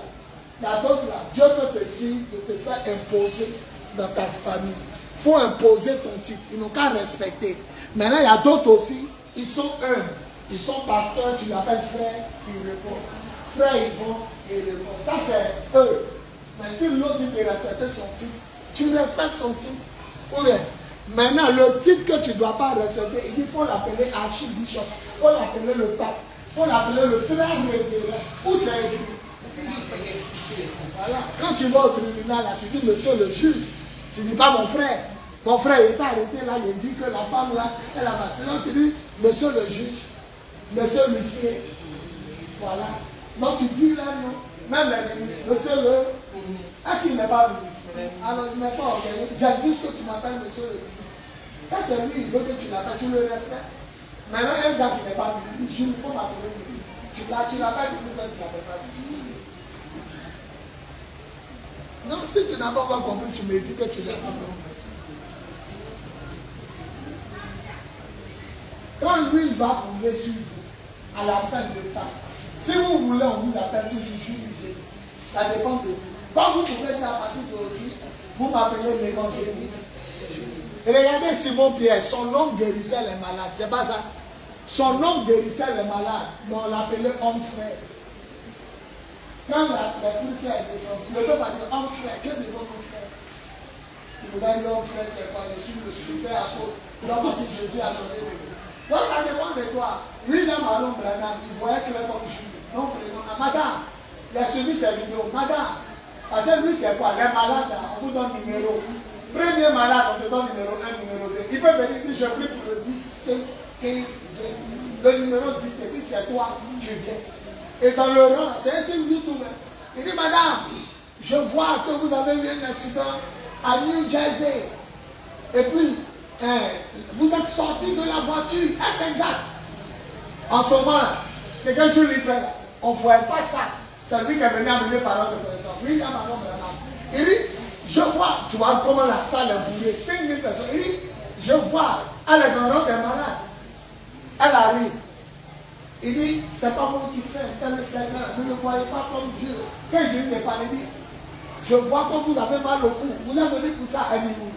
Il y a d'autres là. Dieu peut te dire de te faire imposer dans ta famille. Il faut imposer ton titre. Ils n'ont qu'à respecter. Maintenant, il y a d'autres aussi. Ils sont humbles. Ils sont pasteurs. Tu l'appelles frère, ils répondent. Frère, ils vont, ils répondent. Ça, c'est eux. Mais si l'autre dit de respecter son titre, tu respectes son titre. Ou bien, maintenant, le titre que tu ne dois pas respecter, il dit qu'il faut l'appeler archibishop, il faut l'appeler le pape, il faut l'appeler le très révérend. Où c'est écrit? Voilà. Quand tu vas au tribunal, là, tu dis monsieur le juge. Tu ne dis pas mon frère. Mon frère il était arrêté là, il dit que la femme là, elle a battu. Non, tu dis monsieur le juge, monsieur l'huissier. Voilà. Donc tu dis là, non. Même les ministres, monsieur le ministre. Est-ce qu'il n'est pas ministre? Alors il n'est pas organisé. J'exige que tu m'appelles monsieur le ministre. Ça c'est lui, il veut que tu l'appelles, tu le respectes. Maintenant, un gars qui n'est pas ministre, il dit, il faut m'appeler ministre. Tu l'appelles ministre, tu ne l'appelles pas ministre. Non, si tu n'as pas encore compris, tu me dis que tu n'as pas compris. Quand lui, il va rouler sur vous, à la fin de temps, si vous voulez, on vous appelle toujours jugé. Ça dépend de vous. Quand vous pouvez dire à partir d'aujourd'hui, vous m'appelez l'évangéliste. Regardez Simon Pierre, son homme guérissait les malades. C'est pas ça. Son homme guérissait les malades, mais on l'appelait homme frère. Quand l'esprit saint est descendu, le peuple a dit homme frère, qu'est-ce que homme frère? Il nous a dit homme frère, c'est quoi? Je suis le super apôtre. L'homme a dit Jésus a donné le Christ. Donc ça dépend de toi. Lui, là, Marlon Branham, il voyait clair comme je suis. Non, madame, il a suivi ses vidéos. Madame, parce que lui, c'est quoi? Les malades, on vous donne numéro. Premier malade, on te donne numéro 1, numéro 2. Il peut venir dire, je prie pour le 10, 5, 15, 20. Le numéro 10, et puis c'est toi, tu viens. Et dans le rang, c'est un signe du tout. Il dit, madame, je vois que vous avez eu un accident à New Jersey. Et puis, vous êtes sorti de la voiture. Est-ce exact? En ce moment-là, c'est que je lui fais. On ne voyait pas ça. C'est lui qui est venu amener parole de connaissance. Oui, il y a Marlon Branham. Il dit, je vois, tu vois comment la salle est bourrée, 5000 personnes. Il dit, je vois, elle est dans le rang des malades. Elle arrive. Il dit, c'est pas moi qui fais, c'est le Seigneur. Vous ne voyez pas comme Dieu. Quand je lui ai parlé, il dit, je vois que vous avez mal au cou. Vous êtes venu pour ça, elle dit oui.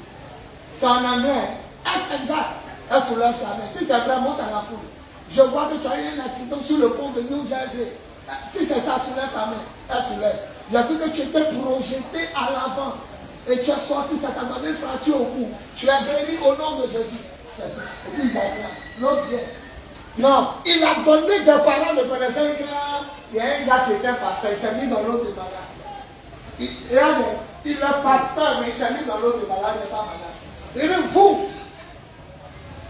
C'est en anglais. Est-ce exact? Elle soulève sa main. Si c'est vrai, monte à la foule. Je vois que tu as eu un accident sur le pont de New Jersey. Si c'est ça, soulève ta main. Elle soulève. J'ai vu que tu étais projeté à l'avant. Et tu es sorti, ça t'a donné une fracture au cou. Tu es guéri au nom de Jésus. Et puis ils arrivent. L'autre vient. Non, il a donné des paroles de connaissance. Il y a un gars qui était pasteur, il s'est mis dans l'eau de malade. Il est pasteur, mais il s'est mis dans l'eau de malade, il n'est pas malade. Il dit, vous,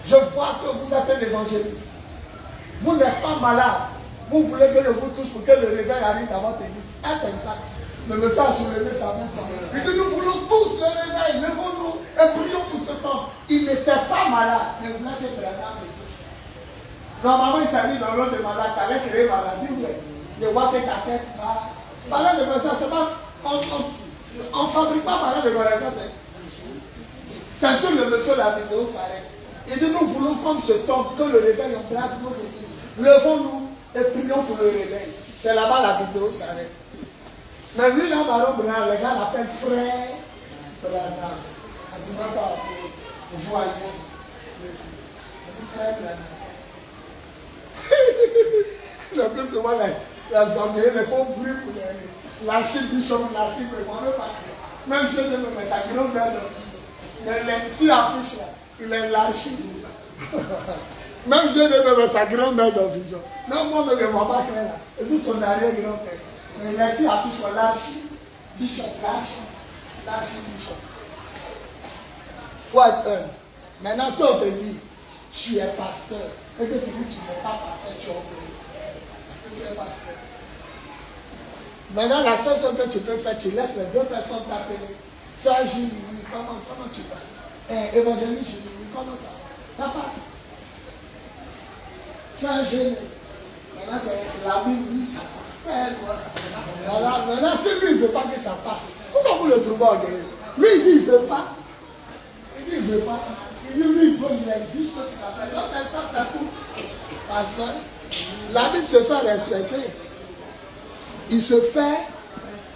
je vois que vous êtes un évangéliste. Vous n'êtes pas malade. Vous voulez que je vous touche pour que le réveil arrive dans votre église. Est exact. Le monsieur a soulevé sa main. Il dit, nous voulons tous le réveil. Levons-nous et prions pour ce temps. Il n'était pas malade. Mais vous n'êtes pas malade. Normalement, il s'est mis dans l'eau de malade. Tu allais créer maladie. Je vois que ta tête va. Malade de connaissance, c'est pas. On ne fabrique pas malade de connaissance. C'est sur le monsieur, la vidéo s'arrête. Il dit, nous voulons comme ce temps que le réveil embrasse nos églises. Levons-nous et prions pour le réveil. C'est là-bas la vidéo s'arrête. Mais lui, là, Baron Branham, le gars l'appelle frère Branham. Il dit, pas voyez. Il dit, frère Branham. Le plus souvent, les Anglais les font bruit pour l'archibishop, la cible, même chez eux, mais ça gronde bien. Mais si affiche là, il est lâché. Même je ne même sa grand-mère dans vision. Non, moi, je ne me vois pas clair là. C'est son arrière-grand-père. Mais il est si affiche là, lâché. Bishop, lâché Bishop. Faut être un. Maintenant, si on te dit, tu es pasteur, et que tu dis que tu n'es pas pasteur, tu es obéi. Parce que tu es pasteur. Maintenant, la seule chose que tu peux faire, tu laisses les deux personnes t'appeler. Soeur Julie, oui, comment tu parles? Évangéliste Julie, oui, comment ça? Ça passe. Soeur Génie. Maintenant, c'est la Bible, oui, ça passe. Voilà. Maintenant, si lui, il ne veut pas que ça passe, pourquoi vous le trouvez orgueilleux? Lui, il dit, il ne veut pas. Il dit, il ne veut pas. Il dit, lui, il veut, il exige que tu l'appelles. Donc, maintenant, ça coupe. Pasteur, la Bible se fait respecter. Il se fait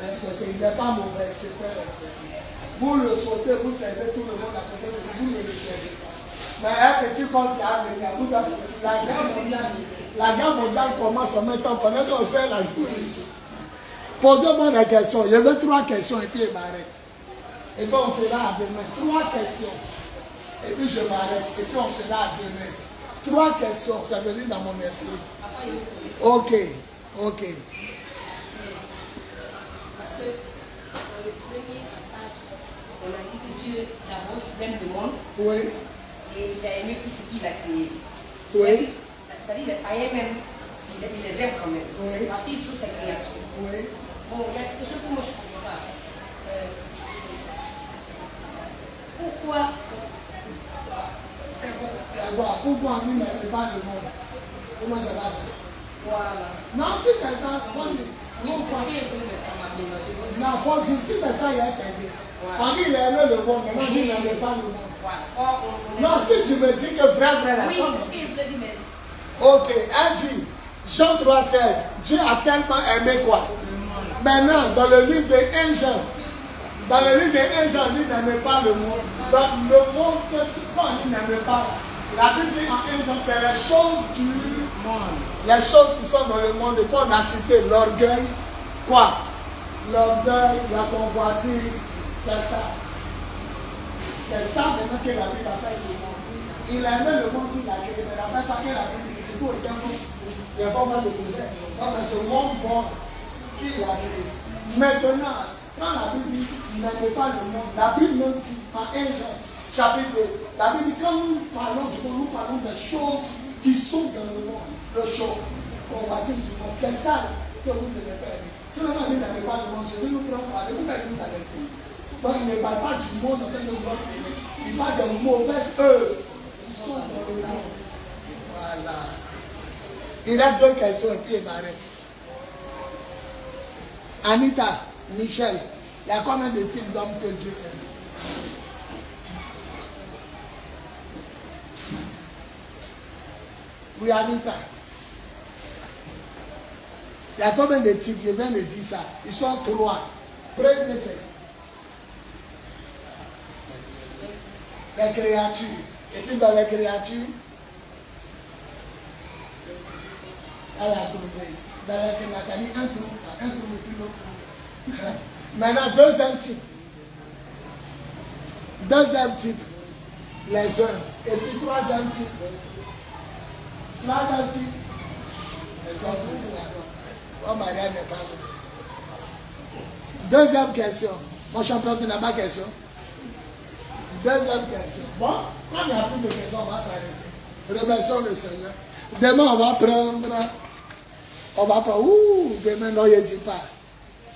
respecter. Il n'est pas mauvais, il se fait respecter. Vous le sautez, vous servez tout le monde à côté de vous, vous ne le servez pas. Mais un petit compte qui a venu, vous avez la guerre mondiale commence en même temps pendant qu'on sert la nourriture. Posez-moi des questions. Il y avait 3 questions et puis il m'arrête. Et puis on sera à demain. 3 questions. Et puis je m'arrête. Et puis on sera à demain. 3 questions, ça veut dire dans mon esprit. Ok. Parce que dans le premier passage, on a dit que Dieu, d'abord, il aime le monde. Oui. Et il a aimé tout ce qu'il a créé. Oui. C'est-à-dire les païens même, il les aime quand même. Oui. Parce qu'ils sont ses créatures. Oui. Bon, il y a quelque chose que moi je ne comprends pas. Pourquoi c'est bon? Pourquoi lui n'aime pas le monde? Comment ça va ça? Voilà. Non, si c'est ça, faut dire. Oui, c'est bien, mais ça m'a bien noté. Non, faut dire, si c'est ça, il y a interdit. On dit qu'il aime le monde, mais non, il n'aime pas le monde. Voilà. Non, si tu me dis que frère, la Oui, soeur. c'est ce qu'il voulait dire, mais. Ok, elle dit, Jean 3,16, Dieu a tellement aimé quoi? Maintenant, dans le livre de 1 Jean, il n'aimait pas le monde. Donc, le monde que il n'aimait pas. La Bible dit en 1 Jean, c'est les choses du monde. Les choses qui sont dans le monde. Et puis on a cité l'orgueil. Quoi? L'orgueil, la convoitise, c'est ça. C'est ça maintenant que la Bible a fait le monde. Il aimait le monde qu'il a créé, mais la Bible a fait la Bible. Tout était bon. Il n'y a pas mal de problème. Donc c'est ce monde bon qu'il a créé. Maintenant, quand la Bible dit n'aimez pas le monde, la Bible nous dit en 1 Jean, chapitre 2, la Bible dit quand nous parlons du monde, nous parlons des choses qui sont dans le monde, le show, convoitise du monde. C'est ça que vous devez faire. Si on a dit n'aimez pas le monde, Jésus nous prend parler, vous n'avez plus à laisser. Donc il ne parle pas du monde en tant que monde, il parle des mauvaises œuvres qui sont dans le monde. Voilà. Il a 2 questions et puis il m'arrête. Anita, Michel, il y a combien de types d'hommes que Dieu aime? Oui, Anita. Il y a combien de types? Je viens de dire ça. Ils sont 3. Premier, c'est les créatures. Et puis dans les créatures, elle a trouvé. Dans les créatures, un trou et puis l'autre. Maintenant, deuxième type, les hommes. Et puis troisième type, les hommes de foi. Oh, Maria n'est pas là. Deuxième question. Mon champion, tu n'as pas de question? Deuxième question. Bon, quand il n'y a plus de questions, on va s'arrêter. Remercions le Seigneur. Demain, on va prendre. Demain, non, je ne dis pas.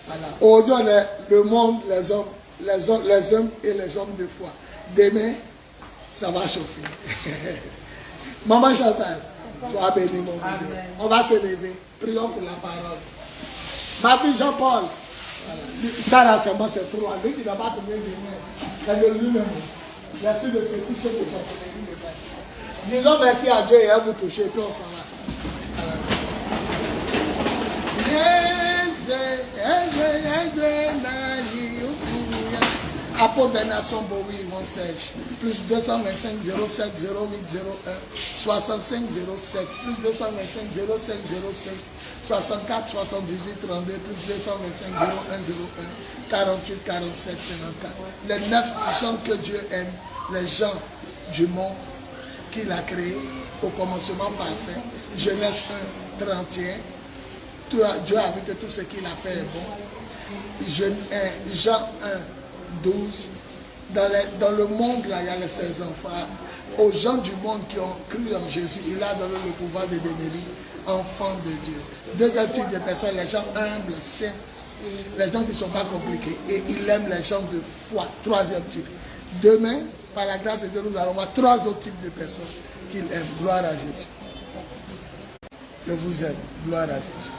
Voilà. Aujourd'hui, on est le monde, les hommes et les hommes de foi. Demain, ça va chauffer. Maman Chantal, sois béni, mon bébé. On va se lever. Prions pour la parole. Ma fille Jean-Paul. Voilà. Ça, là, c'est moi, c'est trop. Lui qui n'a pas trouvé demain. C'est de lui-même. L'esprit de fétiche de chancellerie de parti. Disons merci à Dieu et à vous toucher, puis on s'en va. Apôtre des Nations, Bowie, Yvonne Serge. Plus 225 07 08 01 65 07. Plus 225 07 05 64 78 32. Plus 225 01 01 48 47 54. Les 9 gens que Dieu aime, les gens du monde qu'il a créé au commencement parfait. Genèse 1, 31. Dieu a vu que tout ce qu'il a fait est bon. Jean 1, 12. Dans le monde, là, il y a les 16 enfants. Aux gens du monde qui ont cru en Jésus, il a donné le pouvoir de devenir enfants de Dieu. Deuxième type de personnes, les gens humbles, saints, les gens qui ne sont pas compliqués. Et il aime les gens de foi. Troisième type. Demain, par la grâce de Dieu, nous allons voir 3 autres types de personnes qu'il aime. Gloire à Jésus. Je vous aime. Gloire à Jésus.